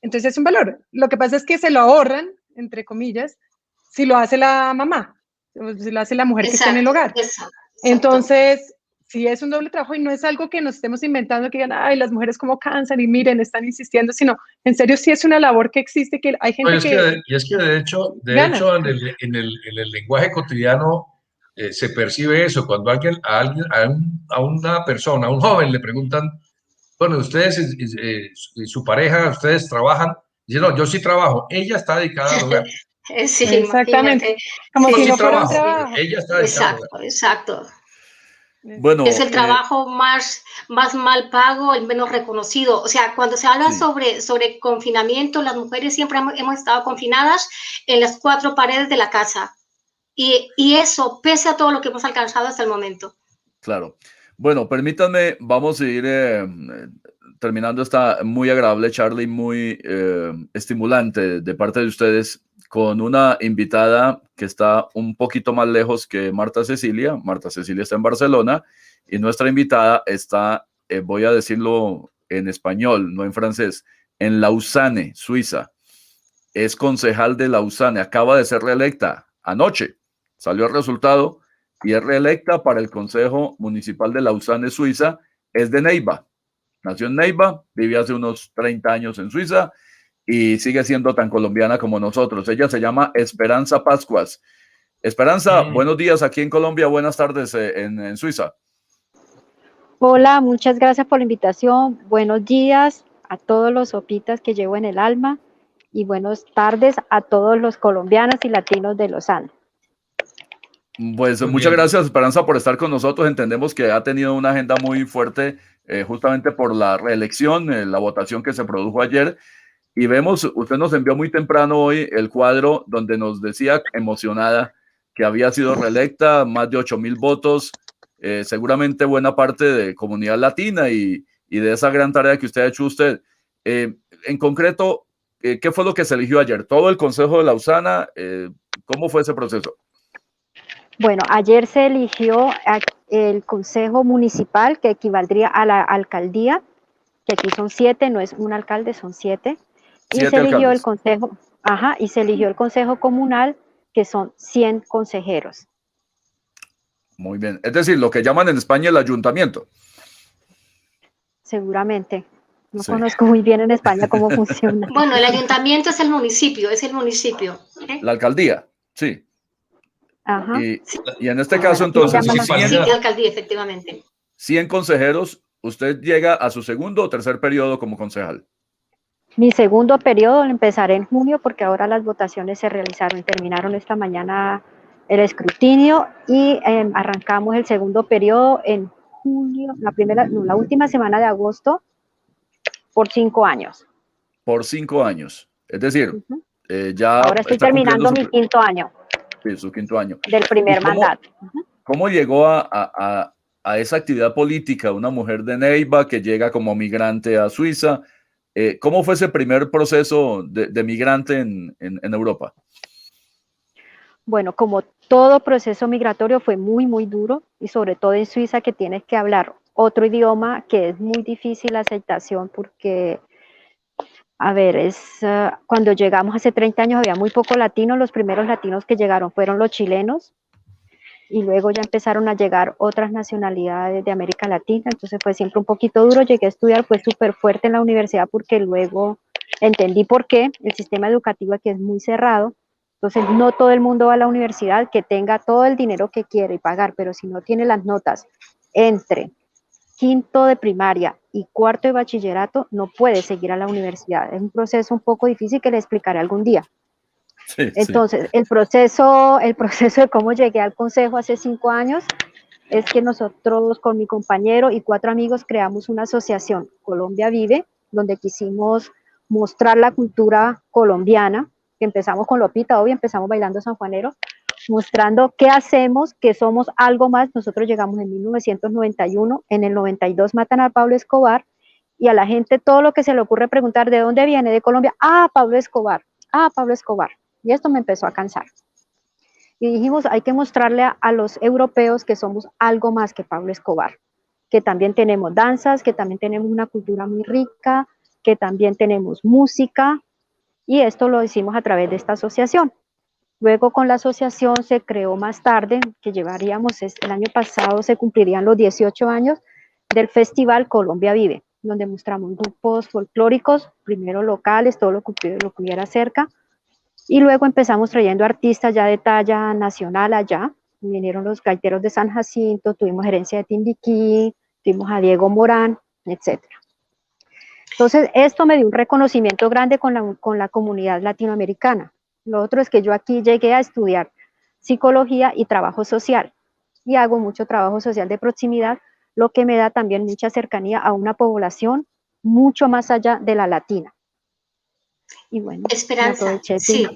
entonces es un valor. Lo que pasa es que se lo ahorran, entre comillas, si lo hace la mamá, si lo hace la mujer que está en el hogar. Exacto. Entonces, sí es un doble trabajo y no es algo que nos estemos inventando, que digan, ay, las mujeres cómo cansan y miren, están insistiendo, sino en serio sí es una labor que existe, que hay gente Y es que de hecho gana. en el lenguaje cotidiano se percibe eso. Cuando a una persona, a un joven le preguntan, bueno, ustedes y su pareja, ustedes trabajan, dice, no, yo sí trabajo, ella está dedicada al hogar. Sí, Exactamente, imagínate. como Yo si sí no fuera un trabajo, pero trabajo. ella está dedicada al hogar. Exacto. Bueno, Es el trabajo más mal pago, el menos reconocido. O sea, cuando se habla sí. sobre confinamiento, las mujeres siempre hemos estado confinadas en las 4 paredes de la casa. Y eso, pese a todo lo que hemos alcanzado hasta el momento. Claro. Bueno, permítanme, vamos a ir terminando esta muy agradable charla y muy estimulante de parte de ustedes con una invitada que está un poquito más lejos que Marta Cecilia. Marta Cecilia está en Barcelona y nuestra invitada está, voy a decirlo en español, no en francés, en Lausanne, Suiza. Es concejal de Lausanne, acaba de ser reelecta anoche. Salió el resultado y es reelecta para el Consejo Municipal de Lausanne, Suiza. Es de Neiva. Nació en Neiva, vive hace unos 30 años en Suiza y sigue siendo tan colombiana como nosotros. Ella se llama Esperanza Pascuas. Esperanza, buenos días aquí en Colombia, buenas tardes en Suiza. Hola, muchas gracias por la invitación. Buenos días a todos los sopitas que llevo en el alma y buenas tardes a todos los colombianos y latinos de los Andes. Pues muchas gracias, Esperanza, por estar con nosotros. Entendemos que ha tenido una agenda muy fuerte justamente por la reelección, la votación que se produjo ayer. Y vemos, usted nos envió muy temprano hoy el cuadro donde nos decía emocionada que había sido reelecta, más de 8,000 votos, seguramente buena parte de comunidad latina y de esa gran tarea que usted ha hecho usted. En concreto, ¿qué fue lo que se eligió ayer? ¿Todo el Consejo de Lausana? ¿Cómo fue ese proceso? Bueno, ayer se eligió el Consejo Municipal, que equivaldría a la alcaldía, que aquí son 7, no es un alcalde, son 7. Y se eligió el Consejo, y se eligió el Consejo Comunal, que son 100 consejeros. Muy bien, es decir, lo que llaman en España el ayuntamiento. Seguramente. No conozco muy bien en España cómo funciona. Bueno, el ayuntamiento es el municipio, La alcaldía, sí. Ajá. Y en este caso, entonces, sí, la alcaldía, efectivamente. 100 consejeros, ¿usted llega a su segundo o tercer periodo como concejal? Mi segundo periodo lo empezaré en junio porque ahora las votaciones se realizaron y terminaron esta mañana el escrutinio y arrancamos el segundo periodo en julio, la última semana de agosto por 5 años. Por 5 años. Es decir, ya... Ahora estoy terminando mi quinto año. Sí, su quinto año. Del primer mandato. ¿Cómo llegó a esa actividad política una mujer de Neiva que llega como migrante a Suiza? ¿Cómo fue ese primer proceso de migrante en Europa? Bueno, como todo proceso migratorio fue muy, muy duro y sobre todo en Suiza que tienes que hablar otro idioma que es muy difícil la aceptación porque, a ver, cuando llegamos hace 30 años había muy pocos latinos, los primeros latinos que llegaron fueron los chilenos y luego ya empezaron a llegar otras nacionalidades de América Latina, entonces fue siempre un poquito duro, llegué a estudiar, fue súper fuerte en la universidad porque luego entendí por qué, el sistema educativo aquí es muy cerrado, entonces no todo el mundo va a la universidad que tenga todo el dinero que quiere y pagar, pero si no tiene las notas entre quinto de primaria y cuarto de bachillerato, no puede seguir a la universidad, es un proceso un poco difícil que le explicaré algún día. Sí, entonces, el proceso de cómo llegué al consejo hace 5 años es que nosotros con mi compañero y 4 amigos creamos una asociación, Colombia Vive, donde quisimos mostrar la cultura colombiana, que empezamos con Lopita, obvio, empezamos bailando sanjuanero, mostrando qué hacemos, que somos algo más. Nosotros llegamos en 1991, en el 92 matan a Pablo Escobar, y a la gente todo lo que se le ocurre preguntar, ¿de dónde viene? De Colombia, Pablo Escobar, Pablo Escobar. Y esto me empezó a cansar. Y dijimos, hay que mostrarle a los europeos que somos algo más que Pablo Escobar, que también tenemos danzas, que también tenemos una cultura muy rica, que también tenemos música, y esto lo hicimos a través de esta asociación. Luego con la asociación se creó más tarde, que llevaríamos, el año pasado se cumplirían los 18 años del Festival Colombia Vive, donde mostramos grupos folclóricos, primero locales, todo lo que hubiera cerca, y luego empezamos trayendo artistas ya de talla nacional allá, vinieron los gaiteros de San Jacinto, tuvimos Gerencia de Timbiquí, tuvimos a Diego Morán, etc. Entonces, esto me dio un reconocimiento grande con la comunidad latinoamericana. Lo otro es que yo aquí llegué a estudiar psicología y trabajo social, y hago mucho trabajo social de proximidad, lo que me da también mucha cercanía a una población mucho más allá de la latina. Y bueno, Esperanza, sí.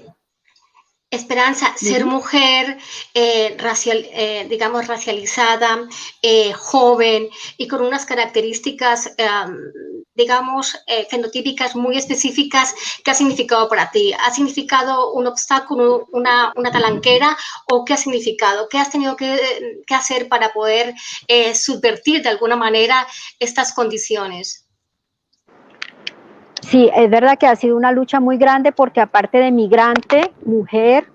Esperanza, ser mujer, digamos, racializada, joven y con unas características, digamos, fenotípicas muy específicas, ¿qué ha significado para ti? ¿Ha significado un obstáculo, una talanquera o qué ha significado? ¿Qué has tenido que hacer para poder subvertir de alguna manera estas condiciones? Sí, es verdad que ha sido una lucha muy grande porque aparte de migrante, mujer,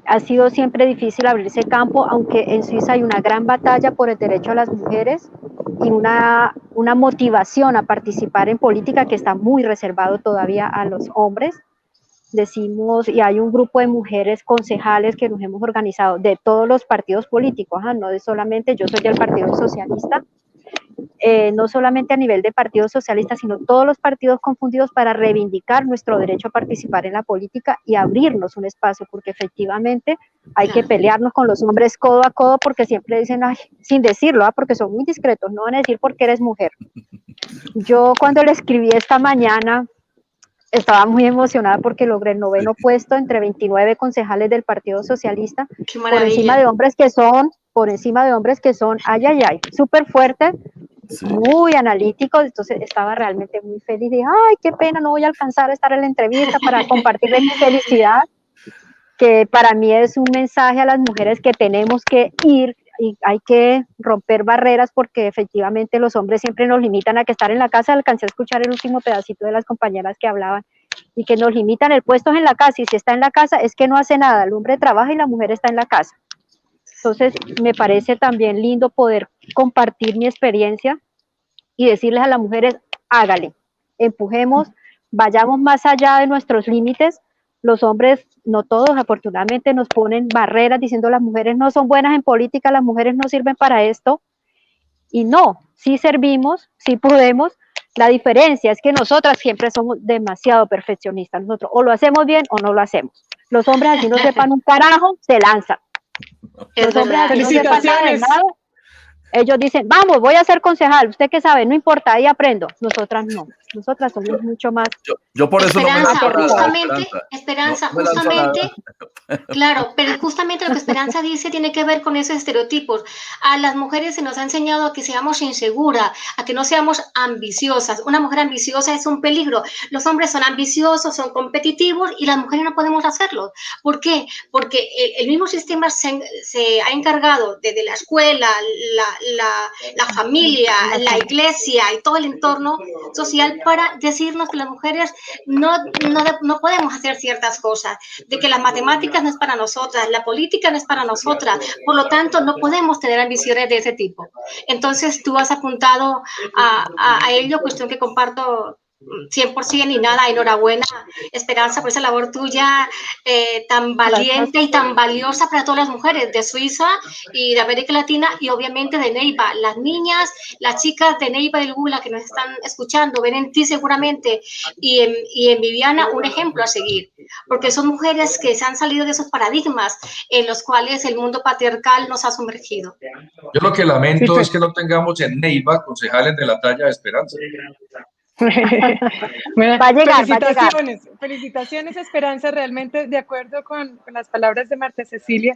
ha sido siempre difícil abrirse campo, aunque en Suiza hay una gran batalla por el derecho a las mujeres y una motivación a participar en política que está muy reservado todavía a los hombres. Decimos, y hay un grupo de mujeres concejales que nos hemos organizado de todos los partidos políticos, no de solamente, yo soy del Partido Socialista, no solamente a nivel de Partido Socialista, sino todos los partidos confundidos para reivindicar nuestro derecho a participar en la política y abrirnos un espacio, porque efectivamente hay que pelearnos con los hombres codo a codo, porque siempre dicen, ay, sin decirlo, porque son muy discretos, no van a decir porque eres mujer. Yo cuando le escribí esta mañana, estaba muy emocionada porque logré el 9º puesto entre 29 concejales del Partido Socialista, por encima de hombres que son, ay, ay, ay, súper fuertes, muy analíticos. Entonces estaba realmente muy feliz. Dije, ay, qué pena, no voy a alcanzar a estar en la entrevista para compartirles mi felicidad, que para mí es un mensaje a las mujeres que tenemos que ir y hay que romper barreras, porque efectivamente los hombres siempre nos limitan a que estar en la casa. Alcancé a escuchar el último pedacito de las compañeras que hablaban y que nos limitan el puesto en la casa, y si está en la casa es que no hace nada, el hombre trabaja y la mujer está en la casa. Entonces me parece también lindo poder compartir mi experiencia y decirles a las mujeres, hágale, empujemos, vayamos más allá de nuestros límites. Los hombres, no todos, afortunadamente, nos ponen barreras diciendo las mujeres no son buenas en política, las mujeres no sirven para esto. Y no, sí servimos, sí podemos. La diferencia es que nosotras siempre somos demasiado perfeccionistas. Nosotros o lo hacemos bien o no lo hacemos. Los hombres, así no sepan un carajo, se lanzan. Los hombres, así no sepan nada de nada, ellos dicen, vamos, voy a ser concejal, usted qué sabe, no importa, ahí aprendo. Nosotras no, nosotras somos mucho más. Yo por eso Esperanza, justamente, claro, pero justamente lo que Esperanza dice tiene que ver con esos estereotipos. A las mujeres se nos ha enseñado a que seamos inseguras, a que no seamos ambiciosas. Una mujer ambiciosa es un peligro. Los hombres son ambiciosos, son competitivos, y las mujeres no podemos hacerlo. ¿Por qué? Porque el mismo sistema se ha encargado desde la escuela, la familia, la iglesia y todo el entorno social para decirnos que las mujeres no podemos hacer ciertas cosas, de que las matemáticas no es para nosotras, la política no es para nosotras, por lo tanto no podemos tener ambiciones de ese tipo. Entonces tú has apuntado a ello, cuestión que comparto 100%, y nada, enhorabuena, Esperanza, por esa labor tuya tan valiente y tan valiosa para todas las mujeres de Suiza y de América Latina, y obviamente de Neiva. Las niñas, las chicas de Neiva del Gula que nos están escuchando ven en ti seguramente y en Viviana un ejemplo a seguir, porque son mujeres que se han salido de esos paradigmas en los cuales el mundo patriarcal nos ha sumergido. Yo lo que lamento es que no tengamos en Neiva concejales de la talla de Esperanza. Bueno, va a llegar. Felicitaciones, Esperanza, realmente de acuerdo con las palabras de Marta Cecilia,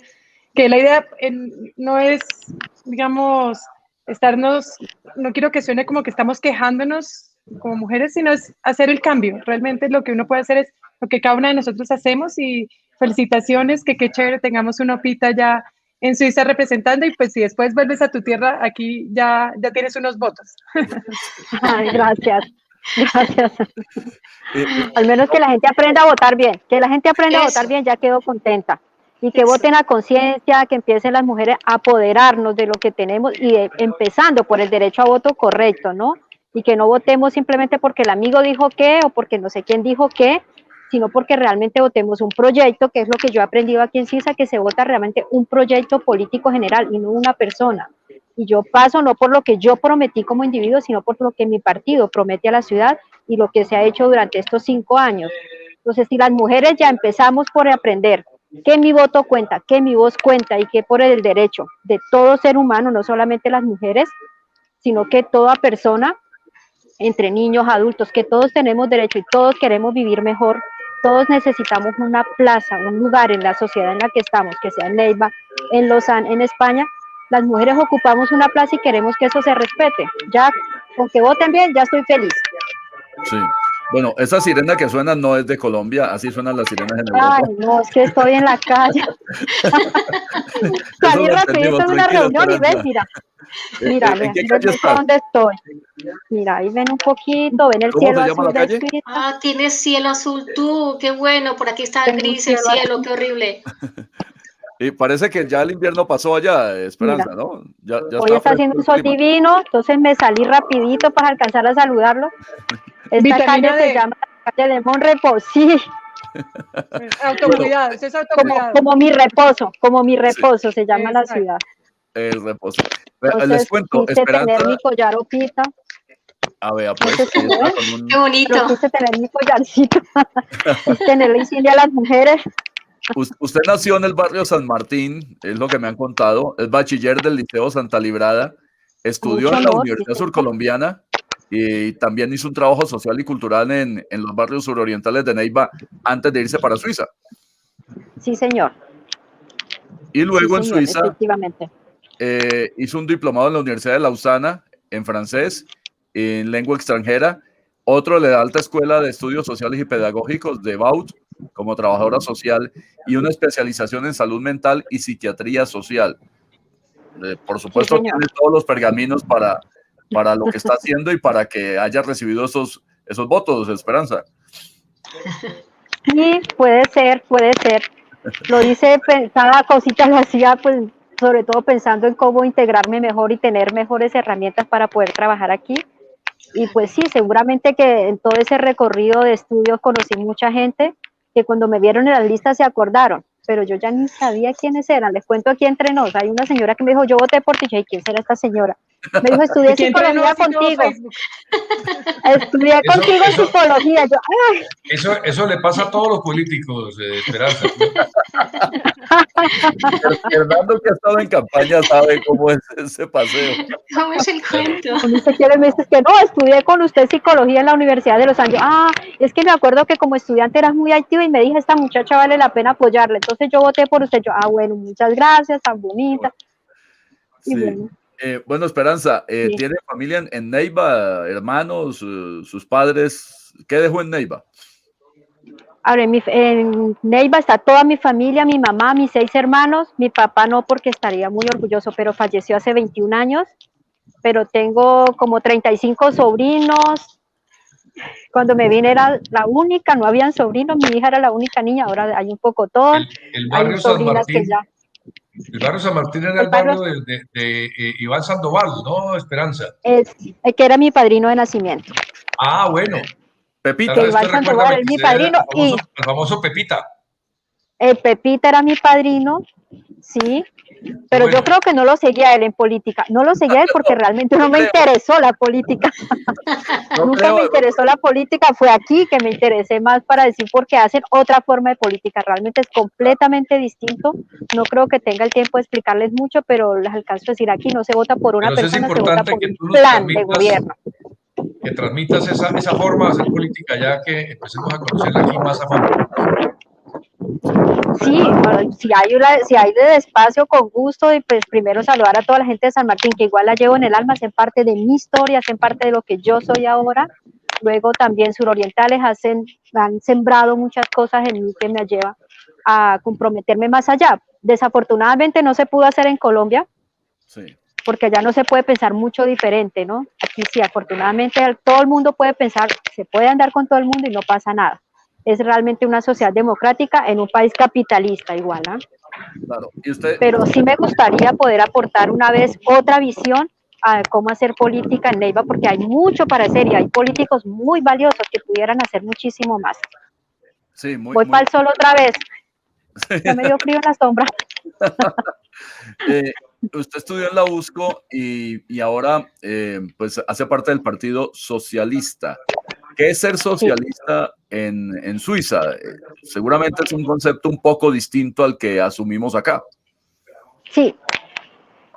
que la idea no es, digamos, no quiero que suene como que estamos quejándonos como mujeres, sino es hacer el cambio. Realmente lo que uno puede hacer es lo que cada una de nosotros hacemos, y felicitaciones, que qué chévere tengamos una Opita ya en Suiza representando, y pues si después vuelves a tu tierra, aquí ya tienes unos votos. Ay, gracias. Al menos que la gente aprenda a votar bien, a votar bien, ya quedo contenta. Y que voten a conciencia, que empiecen las mujeres a apoderarnos de lo que tenemos, y empezando por el derecho a voto correcto, ¿no? Y que no votemos simplemente porque el amigo dijo que, o porque no sé quién dijo que, sino porque realmente votemos un proyecto, que es lo que yo he aprendido aquí en Suiza, que se vota realmente un proyecto político general y no una persona. Y yo paso no por lo que yo prometí como individuo, sino por lo que mi partido promete a la ciudad y lo que se ha hecho durante estos 5 años. Entonces, si las mujeres ya empezamos por aprender que mi voto cuenta, que mi voz cuenta, y que por el derecho de todo ser humano, no solamente las mujeres, sino que toda persona, entre niños, adultos, que todos tenemos derecho y todos queremos vivir mejor, todos necesitamos una plaza, un lugar en la sociedad en la que estamos, que sea en Neiva, en Lausanne, en España. Las mujeres ocupamos una plaza y queremos que eso se respete. Ya, con que voten bien, ya estoy feliz. Sí. Bueno, esa sirena que suena no es de Colombia, así suenan las sirenas en Europa. Ay, no, es que estoy en la calle. Salí rapidito en una reunión y ves, mira, Mira, ¿En qué ven calle está? dónde estoy. Mira, ahí ven un poquito, ven el ¿Cómo cielo se llama azul la de calle? Suiza. Ah, tienes cielo azul tú, qué bueno, por aquí está Tengo un gris el cielo cielo, azul. qué horrible. Y parece que ya el invierno pasó allá, Mira, Esperanza, ¿no? Ya hoy está está fresco haciendo un el sol clima. divino, entonces me salí rapidito para alcanzar a saludarlo. Esta Vitamina calle se D. llama la calle de Monrepo, sí, Bueno, Autocuidado, ese es autocuidado. como mi sí, reposo se llama la Exacto. ciudad. el reposo. Les Entonces cuento, quise tener Esperanza, mi collar opita, a ver, no pues, sé si me está ven, con Qué un... bonito. pero quise tener mi collarcito, quise tener la insignia a las mujeres. Usted nació en el barrio San Martín, es lo que me han contado, es bachiller del Liceo Santa Librada, estudió Mucho en la honor, sí, Universidad señor. Surcolombiana y también hizo un trabajo social y cultural en los barrios surorientales de Neiva antes de irse para Suiza. Sí, señor. Y Sí, luego en señor, Suiza efectivamente. hizo un diplomado en la Universidad de Lausana en francés, en lengua extranjera, otro de la Alta Escuela de Estudios Sociales y Pedagógicos de Vaud como trabajadora social y una especialización en salud mental y psiquiatría social. Por Sí, supuesto, señor. tiene todos los pergaminos para lo que está haciendo y para que haya recibido esos votos, Esperanza. Sí, puede ser, puede ser. Lo hice, cada cosita lo hacía, pues, sobre todo pensando en cómo integrarme mejor y tener mejores herramientas para poder trabajar aquí. Y pues sí, seguramente que en todo ese recorrido de estudios conocí mucha gente que cuando me vieron en las listas se acordaron, pero yo ya ni sabía quiénes eran. Les cuento aquí entre nos, hay una señora que me dijo, yo voté por ti. Y yo, ¿y quién será esta señora? Me dijo, estudié Aquí entre psicología nos y todo contigo. Facebook. Estudié contigo en psicología. Yo, ay, Eso le pasa a todos los políticos, Esperanza. Fernando, que ha estado en campaña, sabe cómo es ese paseo. ¿Cómo es el cuento? uno se quiere, me dices que no, estudié con usted psicología en la Universidad de Los Andes. Ah, es que me acuerdo que como estudiante eras muy activo y me dije, esta muchacha vale la pena apoyarla. Entonces yo voté por usted. Yo, bueno, muchas gracias, tan bonita. Y Sí. bueno, Bueno, Esperanza, sí. ¿tiene familia en Neiva, hermanos, sus padres? ¿Qué dejó en Neiva? Ahora, en Neiva está toda mi familia, mi mamá, mis 6 hermanos. Mi papá no, porque estaría muy orgulloso, pero falleció hace 21 años. Pero tengo como 35 sobrinos. Cuando me vine era la única, no habían sobrinos, mi hija era la única niña, ahora hay un pocotón, El hay barrio San sobrinas que Martín, ya. el barrio San Martín era El el barrio barrio de Iván Sandoval, ¿no, Esperanza? es el que era mi padrino de nacimiento. Ah, bueno. Que Pepita. Iván Usted Sandoval recuérdame es que mi usted era padrino y el famoso Pepita. el Pepita era mi padrino, sí, pero Bueno, yo creo que no lo seguía él en política. No lo seguía él porque realmente no No me creo, interesó la política. no Nunca creo. me interesó la política, fue aquí que me interesé más para decir porque hacen otra forma de política. Realmente es completamente distinto. No creo que tenga el tiempo de explicarles mucho, pero les alcanzo a decir, aquí no se vota por una pero sí es persona, se vota importante por que un tú nos plan de gobierno. transmitas esa forma de hacer política, ya que empecemos a conocerla aquí más a fondo. Sí, si hay de despacio, con gusto, y pues primero saludar a toda la gente de San Martín, que igual la llevo en el alma, hacen parte de mi historia, hacen parte de lo que yo soy ahora. Luego también surorientales han sembrado muchas cosas en mí que me lleva a comprometerme más allá. Desafortunadamente no se pudo hacer en Colombia, Sí. porque allá no se puede pensar mucho diferente, ¿no? Aquí sí, afortunadamente todo el mundo puede pensar, se puede andar con todo el mundo y no pasa nada. Es realmente una sociedad democrática en un país capitalista igual, ¿ah? Claro. Y usted, Pero sí me gustaría poder aportar una vez otra visión a cómo hacer política en Neiva, porque hay mucho para hacer y hay políticos muy valiosos que pudieran hacer muchísimo más. sí, muy, Voy muy. para el sol otra vez, ya me dio frío en la sombra. Usted estudió en la USCO y ahora pues hace parte del Partido Socialista. ¿Qué es ser Sí, socialista en Suiza? Seguramente es un concepto un poco distinto al que asumimos acá. sí,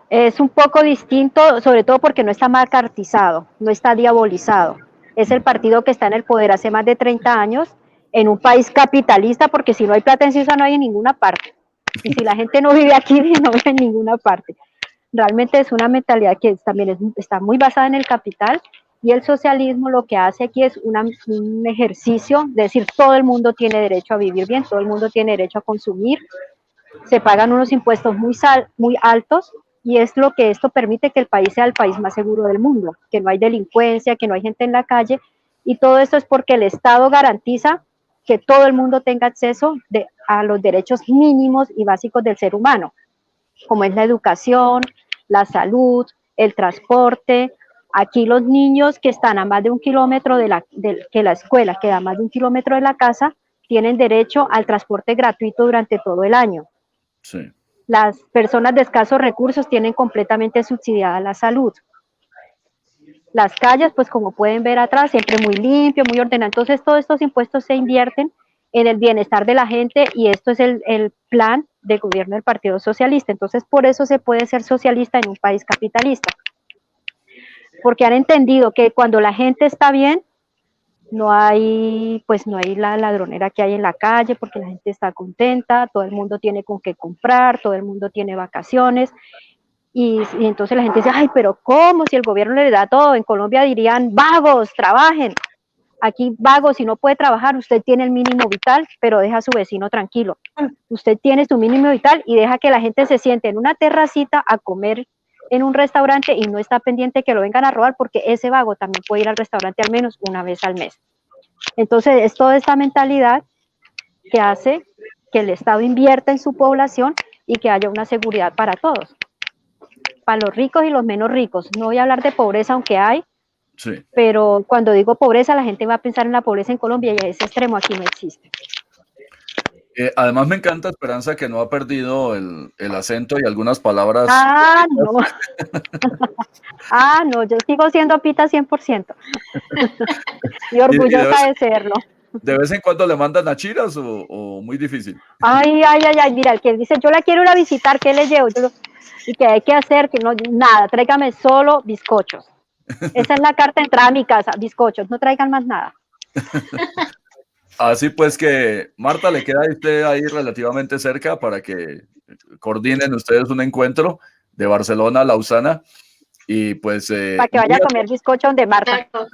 es un poco distinto, sobre todo porque no está macartizado, no está diabolizado. Es el partido que está en el poder hace más de 30 años en un país capitalista, porque si no hay plata en Suiza no hay en ninguna parte. Y si la gente no vive aquí, no vive en ninguna parte. Realmente es una mentalidad que también está muy basada en el capital, y el socialismo lo que hace aquí es un ejercicio de decir todo el mundo tiene derecho a vivir bien, todo el mundo tiene derecho a consumir, se pagan unos impuestos muy altos, y es lo que esto permite que el país sea el país más seguro del mundo, que no hay delincuencia, que no hay gente en la calle, y todo esto es porque el Estado garantiza que todo el mundo tenga acceso a los derechos mínimos y básicos del ser humano, como es la educación, la salud, el transporte. Aquí los niños que están a más de 1 kilómetro que la escuela queda a más de 1 kilómetro de la casa, tienen derecho al transporte gratuito durante todo el año. Sí. Las personas de escasos recursos tienen completamente subsidiada la salud. Las calles, pues como pueden ver atrás, siempre muy limpio, muy ordenado. Entonces todos estos impuestos se invierten en el bienestar de la gente y esto es el plan de gobierno del Partido Socialista. Entonces por eso se puede ser socialista en un país capitalista. Porque han entendido que cuando la gente está bien, no hay la ladronera que hay en la calle, porque la gente está contenta, todo el mundo tiene con qué comprar, todo el mundo tiene vacaciones, y entonces la gente dice, ay, pero ¿cómo? Si el gobierno le da todo. En Colombia dirían, vagos, trabajen. Aquí, vagos, si no puede trabajar, usted tiene el mínimo vital, pero deja a su vecino tranquilo. Usted tiene su mínimo vital y deja que la gente se siente en una terracita a comer en un restaurante y no está pendiente que lo vengan a robar, porque ese vago también puede ir al restaurante al menos una vez al mes. Entonces, es toda esta mentalidad que hace que el Estado invierta en su población y que haya una seguridad para todos, para los ricos y los menos ricos. No voy a hablar de pobreza, aunque hay, Sí. pero cuando digo pobreza, la gente va a pensar en la pobreza en Colombia y a ese extremo aquí no existe. Además me encanta, Esperanza, que no ha perdido el acento y algunas palabras. Ah, no. Ah, no, yo sigo siendo pita 100%. Y orgullosa de serlo. ¿De vez en cuando le mandan a Chiras o muy difícil? Ay, mira, el que dice, yo la quiero ir a visitar, ¿qué le llevo? ¿Y qué hay que hacer? Que no, nada, tráigame solo bizcochos. Esa es la carta de entrada a mi casa, bizcochos, no traigan más nada. Así pues que, Marta, le queda a usted ahí relativamente cerca para que coordinen ustedes un encuentro de Barcelona a Lausana y pues... para que vaya a comer bizcocho donde Marta. Claro.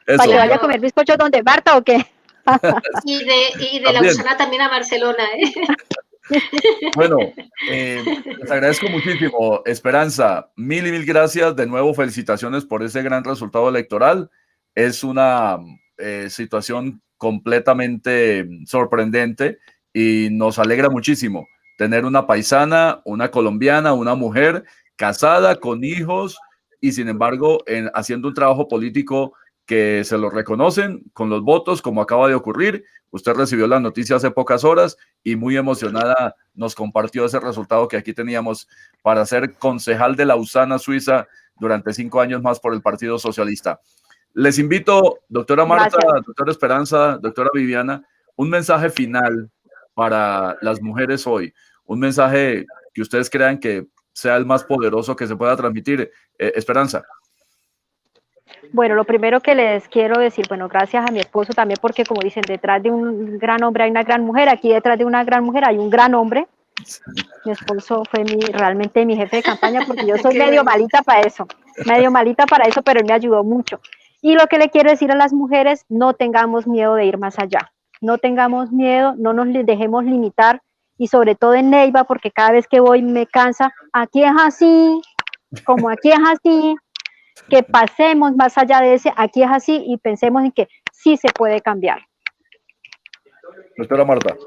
Eso. ¿Para que vaya a comer bizcocho donde Marta o qué? Y de Lausana también a Barcelona, ¿eh? Bueno, les agradezco muchísimo, Esperanza. Mil y mil gracias. De nuevo, felicitaciones por ese gran resultado electoral. Es una situación completamente sorprendente y nos alegra muchísimo tener una paisana, una colombiana, una mujer casada con hijos y sin embargo haciendo un trabajo político que se lo reconocen con los votos, como acaba de ocurrir. Usted recibió la noticia hace pocas horas y muy emocionada nos compartió ese resultado que aquí teníamos para ser concejal de Lausana, Suiza, durante 5 años más por el Partido Socialista. Les invito, doctora Marta, Gracias. doctora Esperanza, doctora Viviana, un mensaje final para las mujeres hoy, un mensaje que ustedes crean que sea el más poderoso que se pueda transmitir. Esperanza. Bueno, lo primero que les quiero decir, bueno, gracias a mi esposo también, porque como dicen, detrás de un gran hombre hay una gran mujer, aquí detrás de una gran mujer hay un gran hombre. Mi esposo fue realmente mi jefe de campaña, porque yo soy medio malita para eso, pero él me ayudó mucho. Y lo que le quiero decir a las mujeres, no tengamos miedo de ir más allá, no tengamos miedo, no nos dejemos limitar, y sobre todo en Neiva, porque cada vez que voy me cansa, aquí es así, como aquí es así, que pasemos más allá de ese, aquí es así, y pensemos en que sí se puede cambiar. Doctora Marta.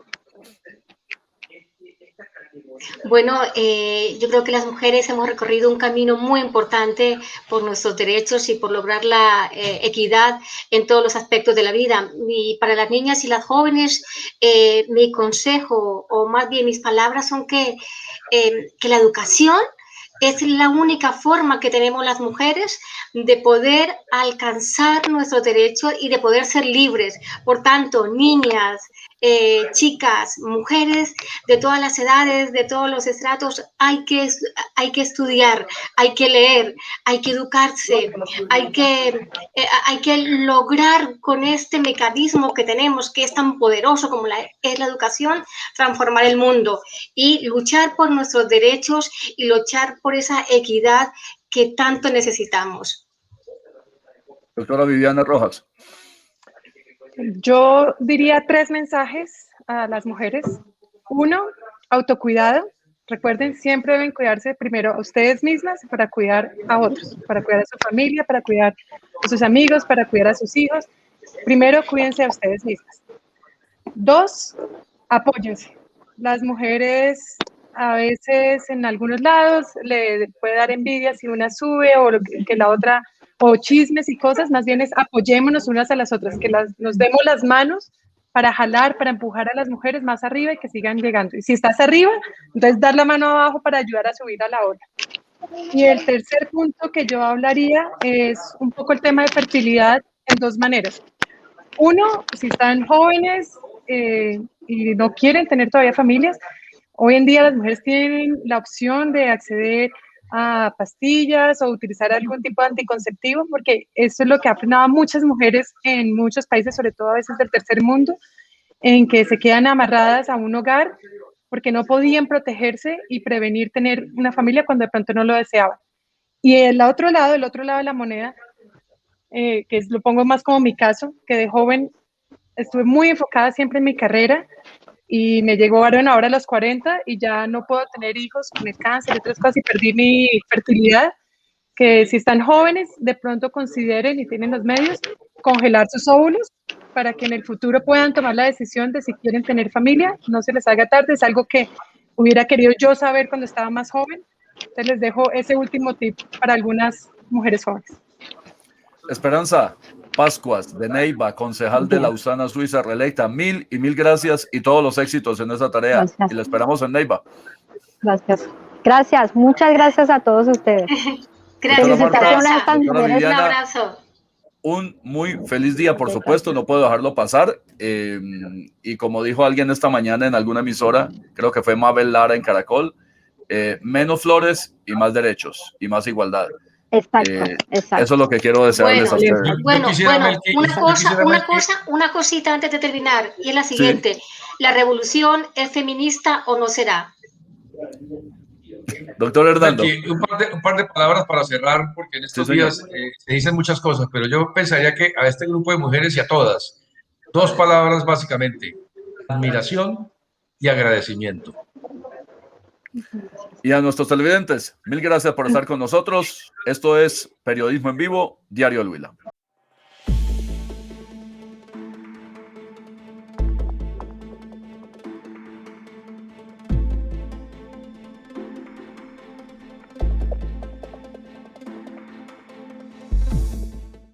Bueno, yo creo que las mujeres hemos recorrido un camino muy importante por nuestros derechos y por lograr la equidad en todos los aspectos de la vida. Y para las niñas y las jóvenes, mi consejo, o más bien mis palabras, son que la educación es la única forma que tenemos las mujeres de poder alcanzar nuestros derechos y de poder ser libres. Por tanto, niñas, chicas, mujeres de todas las edades, de todos los estratos, hay que estudiar, hay que leer, hay que educarse, hay que lograr con este mecanismo que tenemos, que es tan poderoso como es la educación, transformar el mundo y luchar por nuestros derechos y luchar por esa equidad que tanto necesitamos. Doctora Viviana Rojas. Yo diría 3 mensajes a las mujeres. 1, autocuidado. Recuerden, siempre deben cuidarse primero a ustedes mismas para cuidar a otros, para cuidar a su familia, para cuidar a sus amigos, para cuidar a sus hijos. Primero, cuídense a ustedes mismas. 2, apóyense. Las mujeres a veces en algunos lados le puede dar envidia si una sube o que la otra, o chismes y cosas, más bien es apoyémonos unas a las otras, que nos demos las manos para jalar, para empujar a las mujeres más arriba y que sigan llegando. Y si estás arriba, entonces dar la mano abajo para ayudar a subir a la ola. Y el tercer punto que yo hablaría es un poco el tema de fertilidad en 2 maneras. Uno, si están jóvenes y no quieren tener todavía familias, hoy en día las mujeres tienen la opción de acceder a pastillas o utilizar algún tipo de anticonceptivo, porque eso es lo que ha frenado a muchas mujeres en muchos países, sobre todo a veces del tercer mundo, en que se quedan amarradas a un hogar porque no podían protegerse y prevenir tener una familia cuando de pronto no lo deseaban. Y el otro lado de la moneda, lo pongo más como mi caso, que de joven estuve muy enfocada siempre en mi carrera y me llegó ahora a los 40 y ya no puedo tener hijos con el cáncer y otras cosas y perdí mi fertilidad, que si están jóvenes de pronto consideren y tienen los medios congelar sus óvulos para que en el futuro puedan tomar la decisión de si quieren tener familia, no se les haga tarde, es algo que hubiera querido yo saber cuando estaba más joven. Entonces les dejo ese último tip para algunas mujeres jóvenes. Esperanza Pascuas de Neiva, concejal de Lausana, Suiza, reelecta. Mil gracias y todos los éxitos en esa tarea. Gracias. Y la esperamos en Neiva. Gracias. Gracias, muchas gracias a todos ustedes. Gracias, Felicitaciones a estas doctora mujeres. Un Viviana, abrazo. un muy feliz día, por supuesto, no puedo dejarlo pasar. Y como dijo alguien esta mañana en alguna emisora, creo que fue Mabel Lara en Caracol, menos flores y más derechos y más igualdad. Exacto, exacto. Eso es lo que quiero desearles a ustedes. Bueno, una cosita antes de terminar, y es la siguiente. Sí. ¿La revolución es feminista o no será? Doctor Hernando. Un par de palabras para cerrar, porque en estos días se dicen muchas cosas, pero yo pensaría que a este grupo de mujeres y a todas, 2 palabras básicamente: admiración y agradecimiento. Y a nuestros televidentes, mil gracias por estar con nosotros. Esto es Periodismo en Vivo, Diario El Huila.